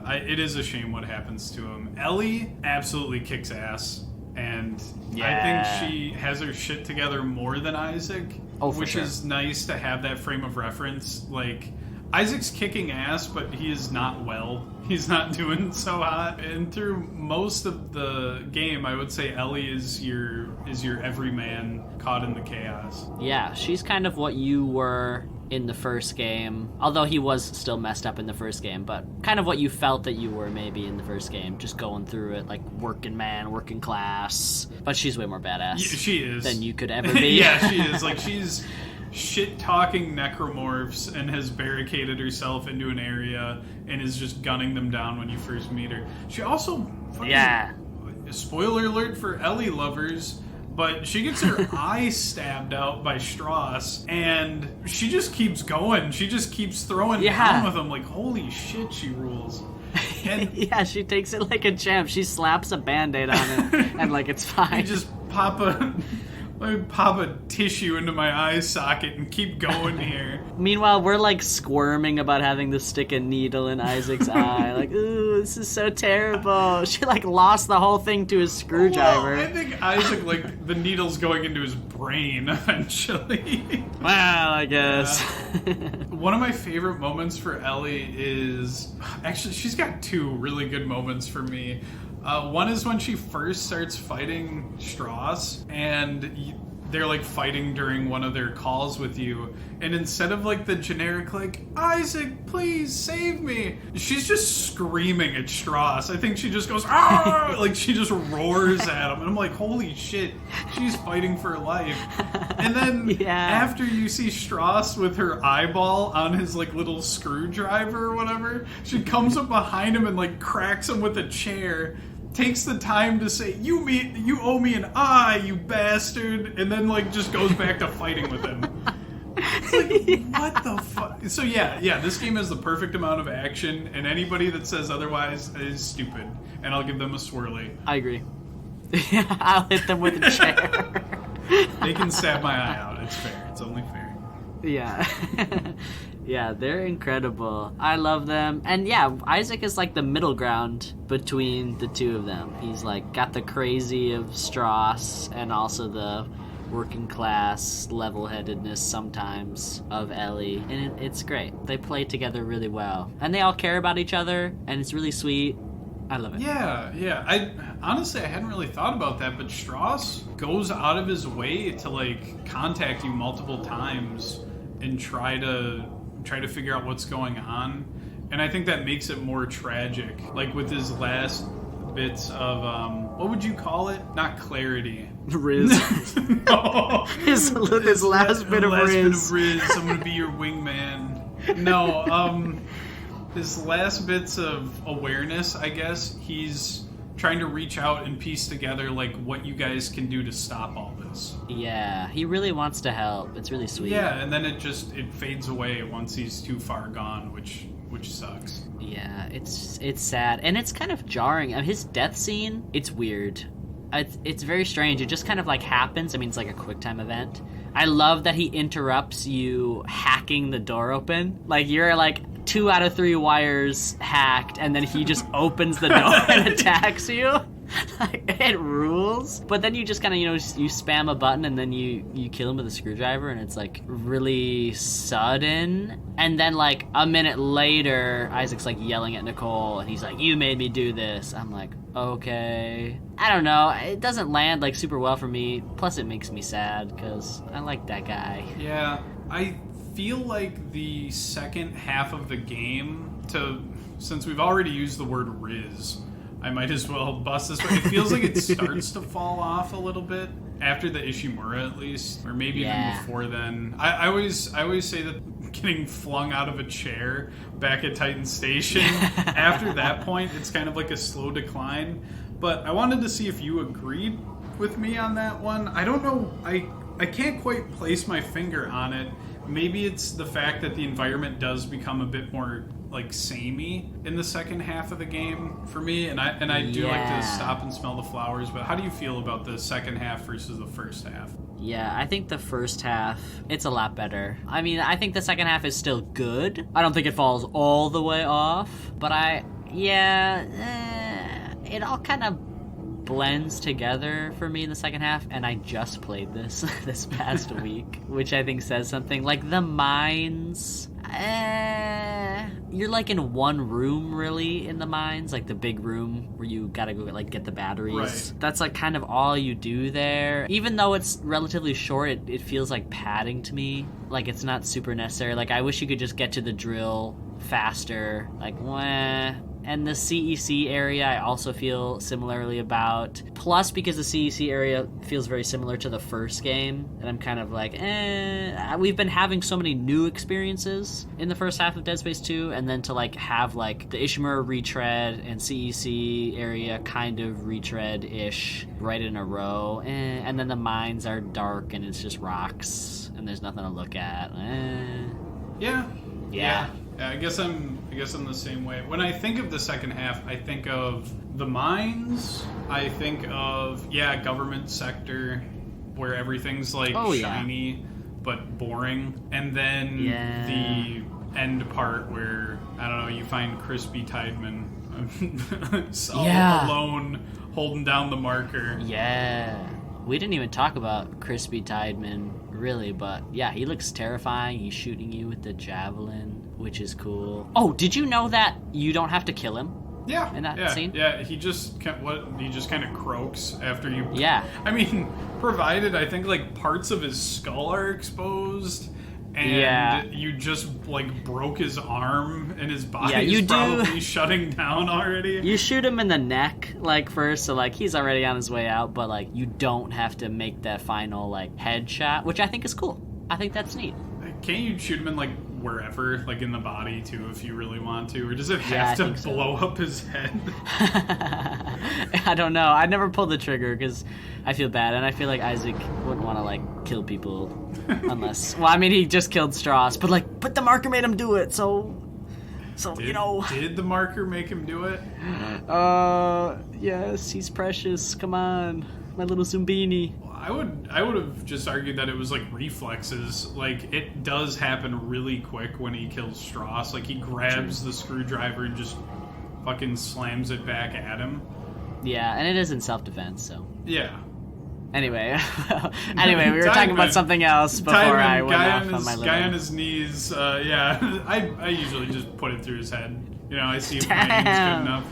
it is a shame what happens to him. Ellie absolutely kicks ass, and I think she has her shit together more than Isaac, which is nice to have that frame of reference. Like, Isaac's kicking ass, but he is not well. He's not doing so hot. And through most of the game, I would say Ellie is your everyman caught in the chaos. Yeah, she's kind of what you were in the first game, although he was still messed up in the first game, but kind of what you felt that you were maybe in the first game, just going through it like working man, working class. But she's way more badass. Yeah, she is. Than you could ever be. Yeah, she is. Like, she's shit-talking necromorphs and has barricaded herself into an area and is just gunning them down when you first meet her. She also spoiler alert for Ellie lovers, but she gets her eye stabbed out by Strauss, and she just keeps going. She just keeps throwing down with him. Like, holy shit, she rules. And yeah, she takes it like a champ. She slaps a Band-Aid on it, and like, it's fine. You just pop a tissue into my eye socket and keep going here. Meanwhile, we're like squirming about having to stick a needle in Isaac's eye. Like, ooh, this is so terrible. She like lost the whole thing to his screwdriver. Well, I think Isaac, like, the needle's going into his brain eventually. Well, I guess. Yeah. One of my favorite moments for Ellie is... Actually, she's got two really good moments for me. One is when she first starts fighting Strauss, and they're like fighting during one of their calls with you, and instead of like the generic like, Isaac, please save me, she's just screaming at Strauss. I think she just goes, ah! Like, she just roars at him, and I'm like, holy shit, she's fighting for her life. And then after you see Strauss with her eyeball on his like little screwdriver or whatever, she comes up behind him and like cracks him with a chair, takes the time to say, you owe me an eye, you bastard, and then like just goes back to fighting with him. It's like, what the fuck? So yeah, this game has the perfect amount of action, and anybody that says otherwise is stupid, and I'll give them a swirly. I agree. I'll hit them with a chair. They can stab my eye out. It's fair. It's only fair. Yeah. Yeah, they're incredible. I love them. And yeah, Isaac is like the middle ground between the two of them. He's like got the crazy of Strauss and also the working class level-headedness sometimes of Ellie. And it's great. They play together really well. And they all care about each other, and it's really sweet. I love it. Yeah. I honestly hadn't really thought about that, but Strauss goes out of his way to like contact you multiple times and try to figure out what's going on, and I think that makes it more tragic. Like with his last bits of what would you call it? Not clarity. Riz. No. His last bit of Riz. I'm gonna be your wingman. No. His last bits of awareness, I guess, he's trying to reach out and piece together like what you guys can do to stop all this. Yeah, he really wants to help. It's really sweet. Yeah, and then it fades away once he's too far gone, which sucks. Yeah, it's sad, and it's kind of jarring. His death scene, it's weird. It's very strange. It just kind of like happens. I mean, it's like a QuickTime event. I love that he interrupts you hacking the door open. Like, you're like 2 out of 3 wires hacked, and then he just opens the door and attacks you. Like, it rules. But then you just kind of, you spam a button, and then you kill him with a screwdriver, and it's like really sudden. And then like a minute later, Isaac's like yelling at Nicole, and he's like, "You made me do this." I'm like, okay. I don't know. It doesn't land like super well for me. Plus, it makes me sad because I like that guy. Yeah, I feel like the second half of the game, since we've already used the word Riz, I might as well bust this, but it feels like it starts to fall off a little bit after the Ishimura, at least, or maybe even before then. I always say that getting flung out of a chair back at Titan Station, after that point, it's kind of like a slow decline. But I wanted to see if you agreed with me on that one. I don't know. I can't quite place my finger on it. Maybe it's the fact that the environment does become a bit more like samey in the second half of the game for me, and I do like to stop and smell the flowers. But how do you feel about the second half versus the first half? Yeah, I think the first half, it's a lot better. I mean, I think the second half is still good. I don't think it falls all the way off, but it all kind of blends together for me in the second half, and I just played this past week, which I think says something. Like, the mines, you're like in one room really in the mines, like the big room where you gotta go like get the batteries. Right. That's like kind of all you do there. Even though it's relatively short, it feels like padding to me. Like, it's not super necessary. Like, I wish you could just get to the drill faster. Like, And the CEC area I also feel similarly about. Plus, because the CEC area feels very similar to the first game, and I'm kind of like, we've been having so many new experiences in the first half of Dead Space 2, and then to like have like the Ishimura retread and CEC area kind of retread-ish right in a row. And then the mines are dark and it's just rocks and there's nothing to look at. Yeah, I guess I'm the same way. When I think of the second half, I think of the mines. I think of government sector, where everything's like shiny but boring, and then the end part where I don't know, you find Crispy Tideman alone holding down the marker. Yeah. We didn't even talk about Crispy Tideman, really, but yeah, he looks terrifying. He's shooting you with the javelin, which is cool. Oh, did you know that you don't have to kill him? Yeah. In that scene? Yeah, he just kind of croaks after you. Yeah. I mean, provided I think like parts of his skull are exposed, and you just like broke his arm and his body is probably shutting down already. You shoot him in the neck like first, so like he's already on his way out, but like you don't have to make that final like headshot, which I think is cool. I think that's neat. Can't you shoot him in like wherever, like in the body too, if you really want to, or does it have to blow up his head? I don't know. I never pulled the trigger because I feel bad, and I feel like Isaac wouldn't want to like kill people unless. Well, I mean, he just killed Strauss, but the marker made him do it, so Did the marker make him do it? Yes, he's precious. Come on, my little Zumbini. I would have just argued that it was like reflexes. Like, it does happen really quick when he kills Strauss. Like, he grabs the screwdriver and just fucking slams it back at him. Yeah, and it is in self-defense, so. Yeah. Anyway, we were talking about something else before I went off on my little... Guy on his knees, I usually just put it through his head. I see if landing's good enough.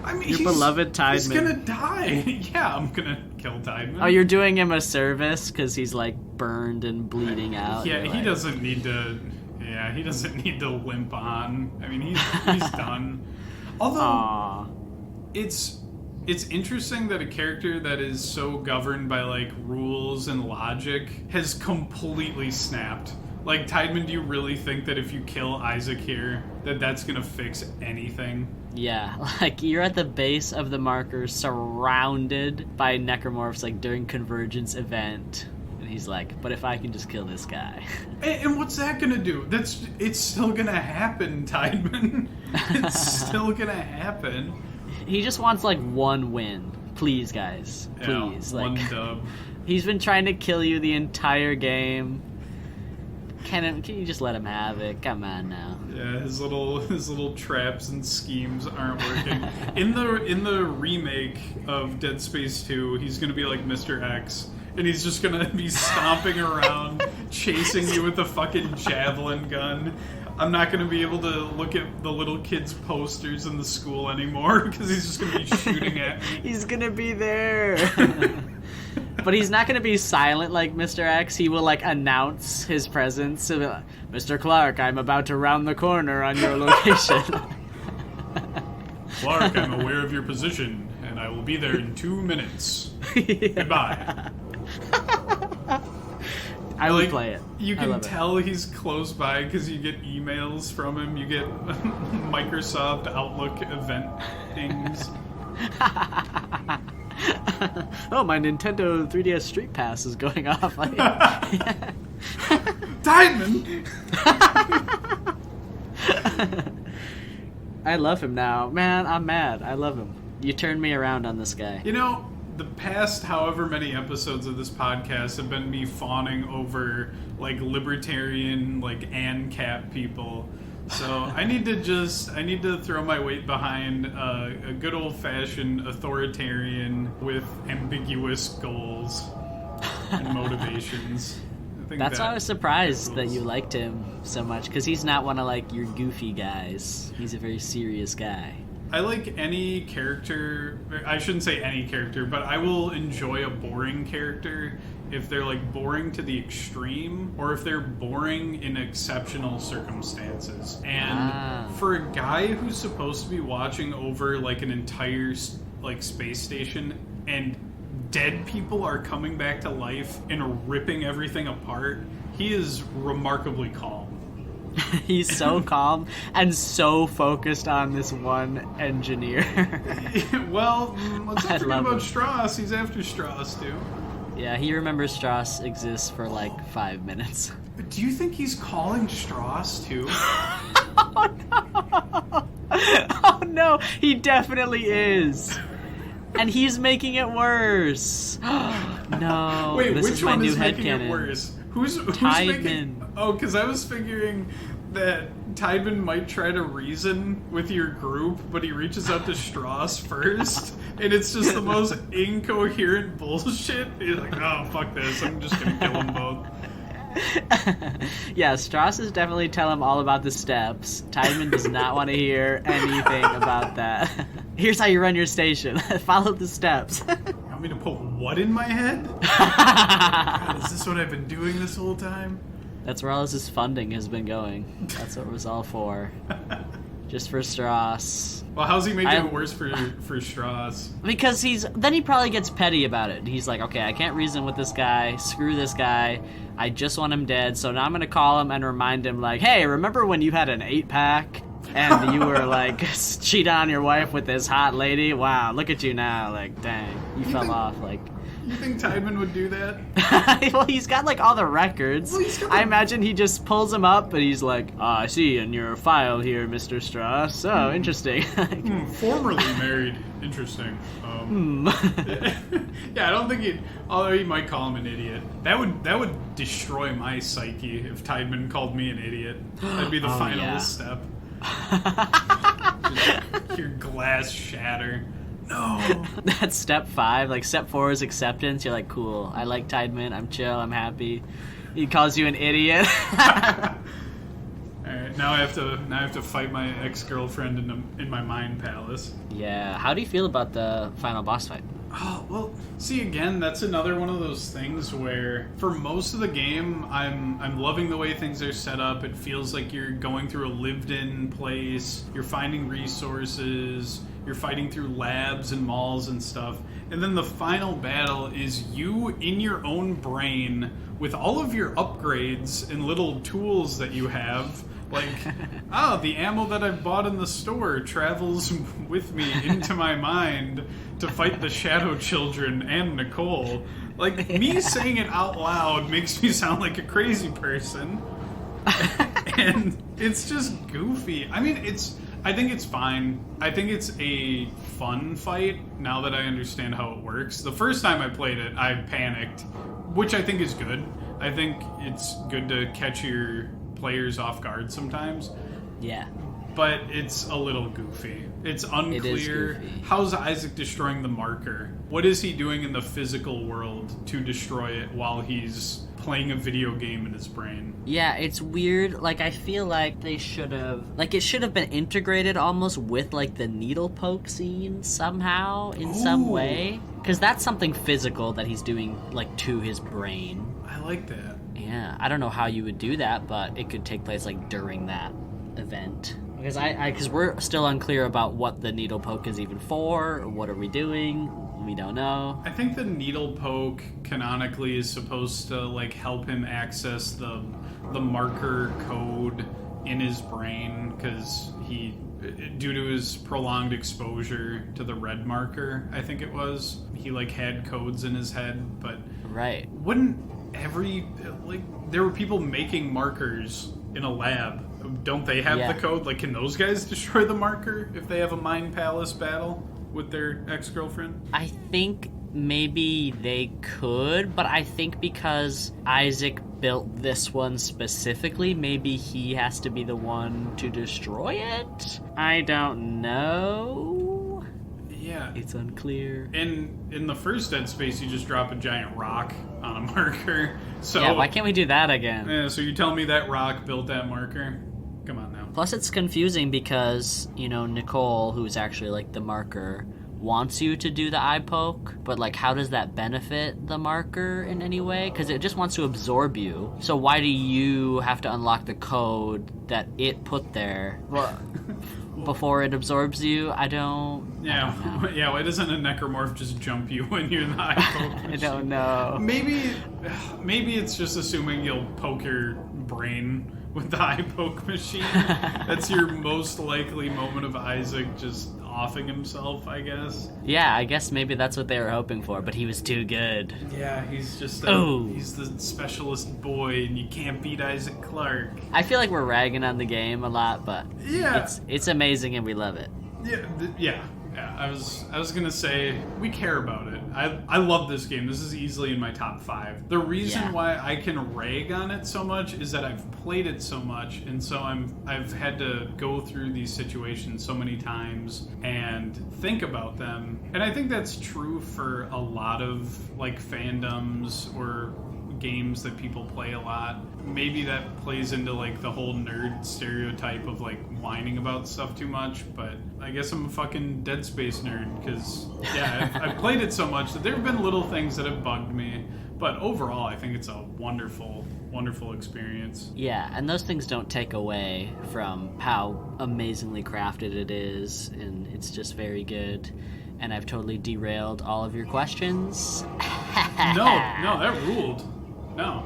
I mean, your beloved Tideman. He's gonna die. Yeah, I'm gonna kill Tideman. Oh, you're doing him a service because he's like burned and bleeding out. Yeah, he doesn't need to. Yeah, he doesn't need to limp on. I mean, he's done. Although, it's interesting that a character that is so governed by like rules and logic has completely snapped Like, Tideman, do you really think that if you kill Isaac here, that that's gonna fix anything? Yeah, like, you're at the base of the marker, surrounded by necromorphs, like, during Convergence event. And he's like, but if I can just kill this guy. And what's that gonna do? It's still gonna happen, Tideman. It's still gonna happen. He just wants, like, one win. Please, guys. Please. Yeah, like, one dub. He's been trying to kill you the entire game. Can you just let him have it? Come on now. Yeah, his little traps and schemes aren't working. In the remake of Dead Space 2, he's gonna be like Mr. X, and he's just gonna be stomping around, chasing you with a fucking javelin gun. I'm not gonna be able to look at the little kids' posters in the school anymore because he's just gonna be shooting at me. He's gonna be there. But he's not going to be silent like Mr. X. He will, like, announce his presence. He'll be like, Mr. Clark, I'm about to round the corner on your location. Clark, I'm aware of your position, and I will be there in 2 minutes. Yeah. Goodbye. I would play it. You can tell he's close by because you get emails from him. You get Microsoft Outlook event things. Oh, my Nintendo 3DS Street Pass is going off. Diamond! I love him now. Man, I'm mad. I love him. You turned me around on this guy. You know, the past however many episodes of this podcast have been me fawning over, like, libertarian, like, ANCAP people. So I need to throw my weight behind a good old-fashioned authoritarian with ambiguous goals and motivations. I think that's why I was surprised that you liked him so much, because he's not one of, like, your goofy guys. He's a very serious guy. I like any character. I shouldn't say any character, but I will enjoy a boring character if they're, like, boring to the extreme, or if they're boring in exceptional circumstances. And for a guy who's supposed to be watching over, like, an entire, like, space station, and dead people are coming back to life and ripping everything apart, he is remarkably calm. He's so calm and so focused on this one engineer. Well, let's not forget about Strauss. He's after Strauss, too. Yeah, he remembers Strauss exists for like 5 minutes. Do you think he's calling Strauss, too? Oh, no. Oh, no. He definitely is. And he's making it worse. No. Wait, this which is my one new is making headcanon. it worse? Who's Tideman. making... Oh, because I was figuring that Tideman might try to reason with your group, but he reaches out to Strauss first, and it's just the most incoherent bullshit. He's like, oh, fuck this, I'm just gonna kill them both. Yeah, Strauss is definitely telling him all about the steps. Tideman does not want to hear anything about that. Here's how you run your station. Follow the steps. You want me to put what in my head? God, is this what I've been doing this whole time? That's where all his funding has been going. That's what it was all for. Just for Strauss. Well, how's he making it worse for Strauss? Because then he probably gets petty about it. He's like, okay, I can't reason with this guy. Screw this guy. I just want him dead. So now I'm going to call him and remind him, like, hey, remember when you had an 8-pack? And you were, like, cheat on your wife with this hot lady? Wow, look at you now. Like, dang, you fell off, like... You think Tideman would do that? Well, he's got, like, all the records. Well, I imagine he just pulls them up, but he's like, I see in your file here, Mr. Strauss. Oh, interesting. Formerly married. Interesting. Yeah, I don't think although he might call him an idiot. That would destroy my psyche if Tideman called me an idiot. That'd be the final step. Just your glass shatter. No. That's step 5. Like, step 4 is acceptance. You're like, cool. I like Tideman. I'm chill. I'm happy. He calls you an idiot. Alright, now I have to fight my ex-girlfriend in my mind palace. Yeah. How do you feel about the final boss fight? Oh, well, see, again, that's another one of those things where for most of the game, I'm loving the way things are set up. It feels like you're going through a lived-in place. You're finding resources. you're fighting through labs and malls and stuff. And then the final battle is you in your own brain with all of your upgrades and little tools that you have. Like, the ammo that I've bought in the store travels with me into my mind to fight the Shadow Children and Nicole. Like, me saying it out loud makes me sound like a crazy person. And it's just goofy. I mean, I think it's fine. I think it's a fun fight now that I understand how it works. The first time I played it, I panicked, which I think is good. I think it's good to catch your players off guard sometimes. Yeah. But it's a little goofy. It's unclear. It is goofy. How's Isaac destroying the marker? What is he doing in the physical world to destroy it while he's playing a video game in his brain? Yeah, it's weird. Like, I feel like they should have... Like, it should have been integrated almost with, like, the needle poke scene somehow, in some way. Because that's something physical that he's doing, like, to his brain. I like that. Yeah, I don't know how you would do that, but it could take place, like, during that event. Because we're still unclear about what the needle poke is even for, or what are we doing. We don't know. I think the needle poke canonically is supposed to like help him access the marker code in his brain because due to his prolonged exposure to the red marker, I think it was, he like had codes in his head. But right, wouldn't there were people making markers in a lab? Don't they have the code? Like, can those guys destroy the marker if they have a Mind Palace battle with their ex-girlfriend? I think maybe they could, but I think because Isaac built this one specifically, maybe he has to be the one to destroy it? I don't know. Yeah. It's unclear. In the first Dead Space, you just drop a giant rock on a marker. So yeah, why can't we do that again? Yeah, so you tell me that rock built that marker? Come on now. Plus, it's confusing because, you know, Nicole, who's actually, like, the marker, wants you to do the eye poke, but, like, how does that benefit the marker in any way? Because it just wants to absorb you. So why do you have to unlock the code that it put there before it absorbs you? I don't know. Yeah, why doesn't a necromorph just jump you when you're in the eye poke? I don't know. Maybe it's just assuming you'll poke your brain with the eye poke machine. That's your most likely moment of Isaac just offing himself, I guess. Yeah, I guess maybe that's what they were hoping for, but he was too good. Yeah, he's just he's the specialist boy, and you can't beat Isaac Clarke. I feel like we're ragging on the game a lot, but yeah, it's amazing and we love it. Yeah. I was gonna say we care about it. I love this game. This is easily in my top 5. The reason why I can rag on it so much is that I've played it so much, and so I've had to go through these situations so many times and think about them. And I think that's true for a lot of like fandoms or games that people play a lot. Maybe that plays into like the whole nerd stereotype of like whining about stuff too much, but I guess I'm a fucking Dead Space nerd because I've played it so much that there have been little things that have bugged me, but overall I think it's a wonderful experience. Yeah, and those things don't take away from how amazingly crafted it is, and it's just very good. And I've totally derailed all of your questions. No, that ruled. No.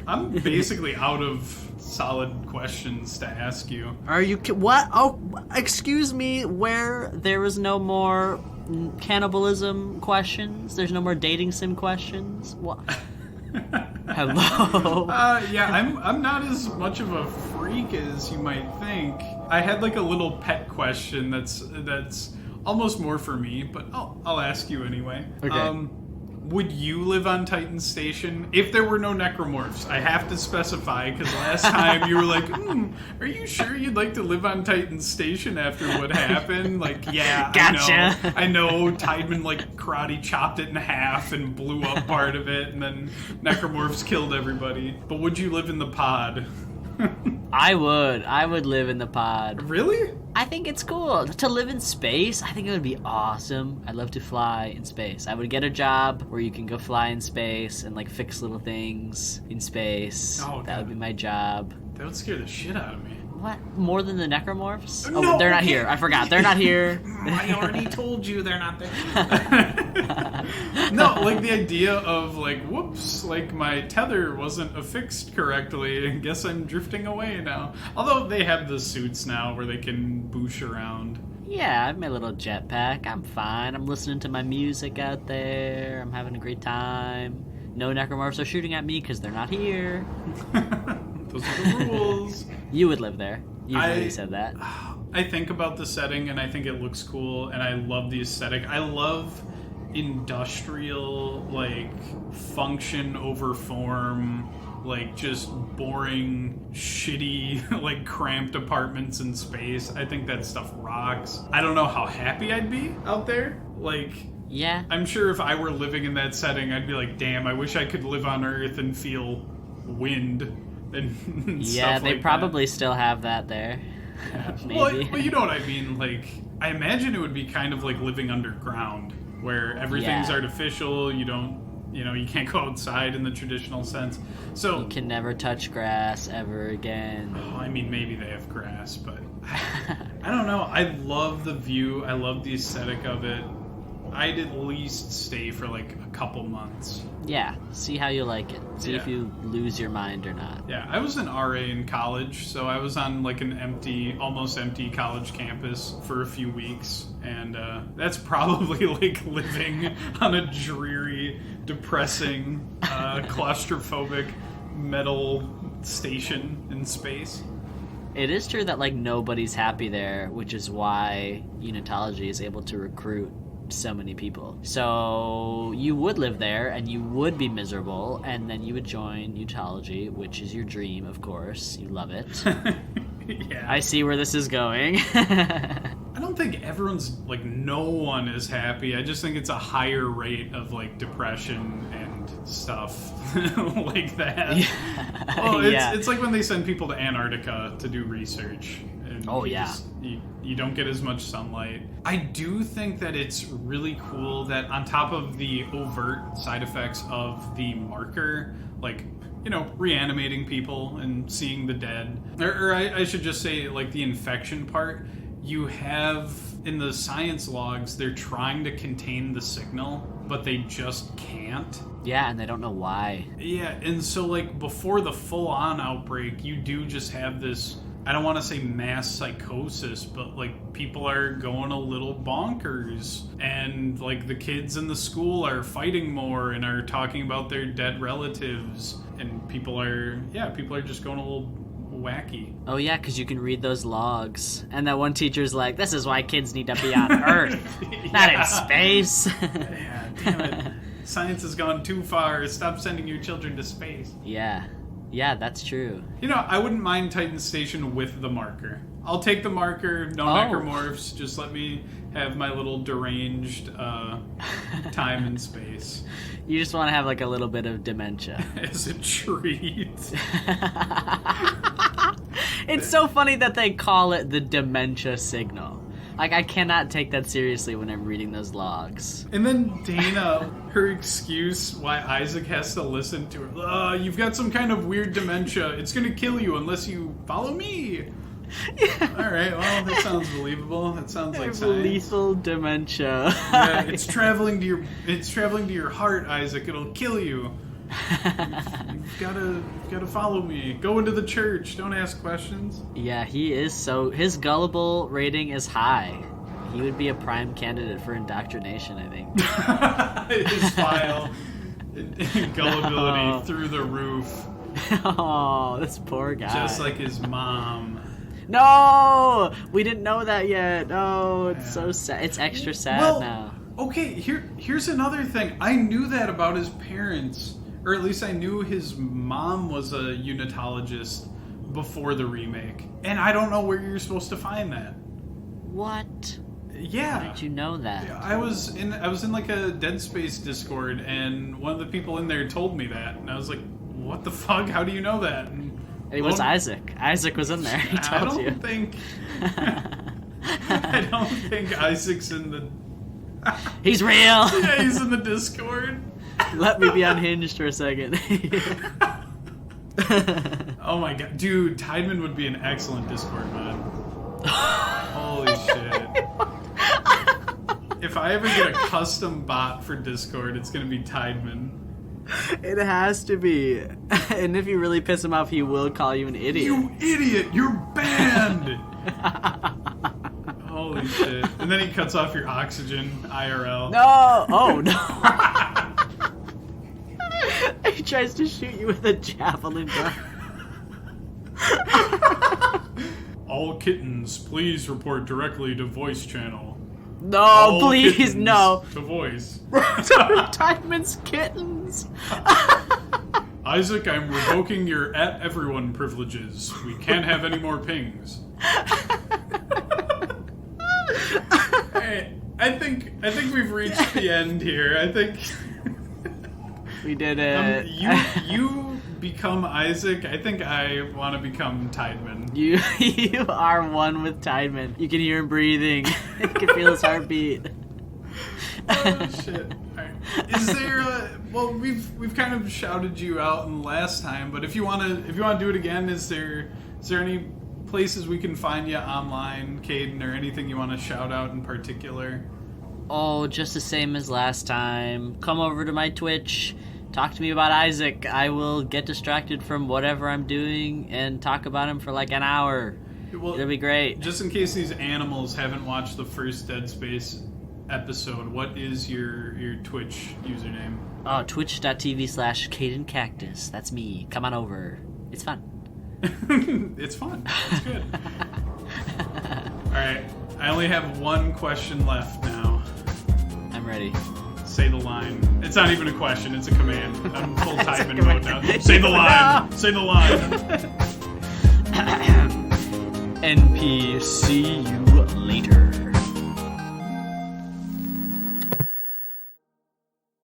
I'm basically out of solid questions to ask you. Are you... What? Oh, excuse me, where there was no more cannibalism questions? There's no more dating sim questions? What? Hello? I'm not as much of a freak as you might think. I had like a little pet question that's almost more for me, but I'll ask you anyway. Okay. Would you live on Titan Station if there were no necromorphs? I have to specify because last time you were like, are you sure you'd like to live on Titan Station after what happened? Like, yeah, gotcha. I know Tideman like karate chopped it in half and blew up part of it, and then necromorphs killed everybody. But would you live in the pod? I would live in the pod. Really? I think it's cool to live in space. I think it would be awesome. I'd love to fly in space. I would get a job where you can go fly in space and like fix little things in space. Oh, that would be my job. That would scare the shit out of me. What? More than the necromorphs? Oh, No, they're not okay. here. I forgot. They're not here. I already told you they're not there. No, like the idea of like, whoops, like my tether wasn't affixed correctly. I guess I'm drifting away now. Although they have the suits now where they can boosh around. Yeah, I have my little jetpack. I'm fine. I'm listening to my music out there. I'm having a great time. No necromorphs are shooting at me because they're not here. Those are the rules. You would live there. You've already said that. I think about the setting and I think it looks cool and I love the aesthetic. I love industrial, like, function over form, like, just boring, shitty, like, cramped apartments in space. I think that stuff rocks. I don't know how happy I'd be out there. Like, Yeah. I'm sure if I were living in that setting, I'd be like, damn, I wish I could live on Earth and feel wind and Yeah, stuff they like probably still have that there. that. Maybe. Well, but you know what I mean? Like, I imagine it would be kind of like living underground, where everything's Yeah. artificial, you can't go outside in the traditional sense. So, You can never touch grass ever again. I mean, maybe they have grass, but I don't know. I love the view. I love the aesthetic of it. I'd at least stay for like a couple months. Yeah, see how you like it. See if Yeah. you lose your mind or not. Yeah, I was an RA in college, so I was on like an almost empty college campus for a few weeks, and that's probably like living on a dreary, depressing, claustrophobic metal station in space. It is true that like nobody's happy there, which is why unitology is able to recruit so many people. So you would live there and you would be miserable, and then you would join unitology, which is your dream, of course. You love it. Yeah. I see where this is going. I don't think everyone's like, no one is happy. I just think it's a higher rate of like depression and stuff like that. Yeah. Well, Yeah. it's like when they send people to Antarctica to do research. And Oh, yeah. You don't get as much sunlight. I do think that it's really cool that on top of the overt side effects of the marker, like, reanimating people and seeing the dead, or I should just say like the infection part, you have in the science logs, they're trying to contain the signal, but they just can't. Yeah, and they don't know why. Yeah, and so like before the full-on outbreak, you do just have this, I don't want to say mass psychosis, but like people are going a little bonkers, and like the kids in the school are fighting more and are talking about their dead relatives, and people are just going a little wacky. Oh yeah, because you can read those logs. And that one teacher's like, this is why kids need to be on Earth, not in space. Yeah, damn it. Science has gone too far. Stop sending your children to space. Yeah, that's true. I wouldn't mind Titan Station with the marker. I'll take the marker, no necromorphs. Just let me have my little deranged time and space. You just want to have like a little bit of dementia. As a treat. It's so funny that they call it the dementia signal. Like, I cannot take that seriously when I'm reading those logs. And then Dana, her excuse why Isaac has to listen to her. You've got some kind of weird dementia. It's going to kill you unless you follow me. Yeah. All right, well, that sounds believable. That sounds like science. Lethal dementia. Yeah, it's traveling to your heart, Isaac. It'll kill you. You've gotta follow me. Go into the church. Don't ask questions. Yeah, he is his gullible rating is high. He would be a prime candidate for indoctrination, I think. His file gullibility through the roof. Oh, this poor guy. Just like his mom. No! We didn't know that yet. Oh, it's so sad. It's extra sad now. Okay, here's another thing. I knew that about his parents. Or at least I knew his mom was a unitologist before the remake. And I don't know where you're supposed to find that. What? Yeah. How did you know that? I was in like a Dead Space Discord, and one of the people in there told me that, and I was like, what the fuck? How do you know that? And It was Isaac. Isaac was in there. He told you. I don't think Isaac's in the... He's real! Yeah, he's in the Discord. Let me be unhinged for a second. Oh my god. Dude, Tideman would be an excellent Discord mod. Holy shit. If I ever get a custom bot for Discord, it's gonna be Tideman. It has to be. And if you really piss him off, he will call you an idiot. You idiot! You're banned! Holy shit. And then he cuts off your oxygen, IRL. No! Oh, no. He tries to shoot you with a javelin gun. All kittens, please report directly to voice channel. No, All please, kittens no. To voice. Tideman's kittens. Isaac, I'm revoking your at everyone privileges. We can't have any more pings. Hey, I think we've reached the end here. I think We did it. you become Isaac. I think I want to become Tideman. You are one with Tideman. You can hear him breathing. You can feel his heartbeat. Oh shit! Alright. Is there well, we've kind of shouted you out in the last time, but if you wanna do it again, is there any places we can find you online, Kaden, or anything you want to shout out in particular? Oh, just the same as last time. Come over to my Twitch. Talk to me about Isaac. I will get distracted from whatever I'm doing and talk about him for like an hour. Well, it'll be great. Just in case these animals haven't watched the first Dead Space episode, what is your Twitch username? Oh, twitch.tv/KadenCactus. That's me. Come on over. It's fun. It's fun. It's good. Alright, I only have one question left now. I'm ready. Say the line. It's not even a question, it's a command. I'm full time in mode now. command. Say the line! No. Say the line! NP, see you later.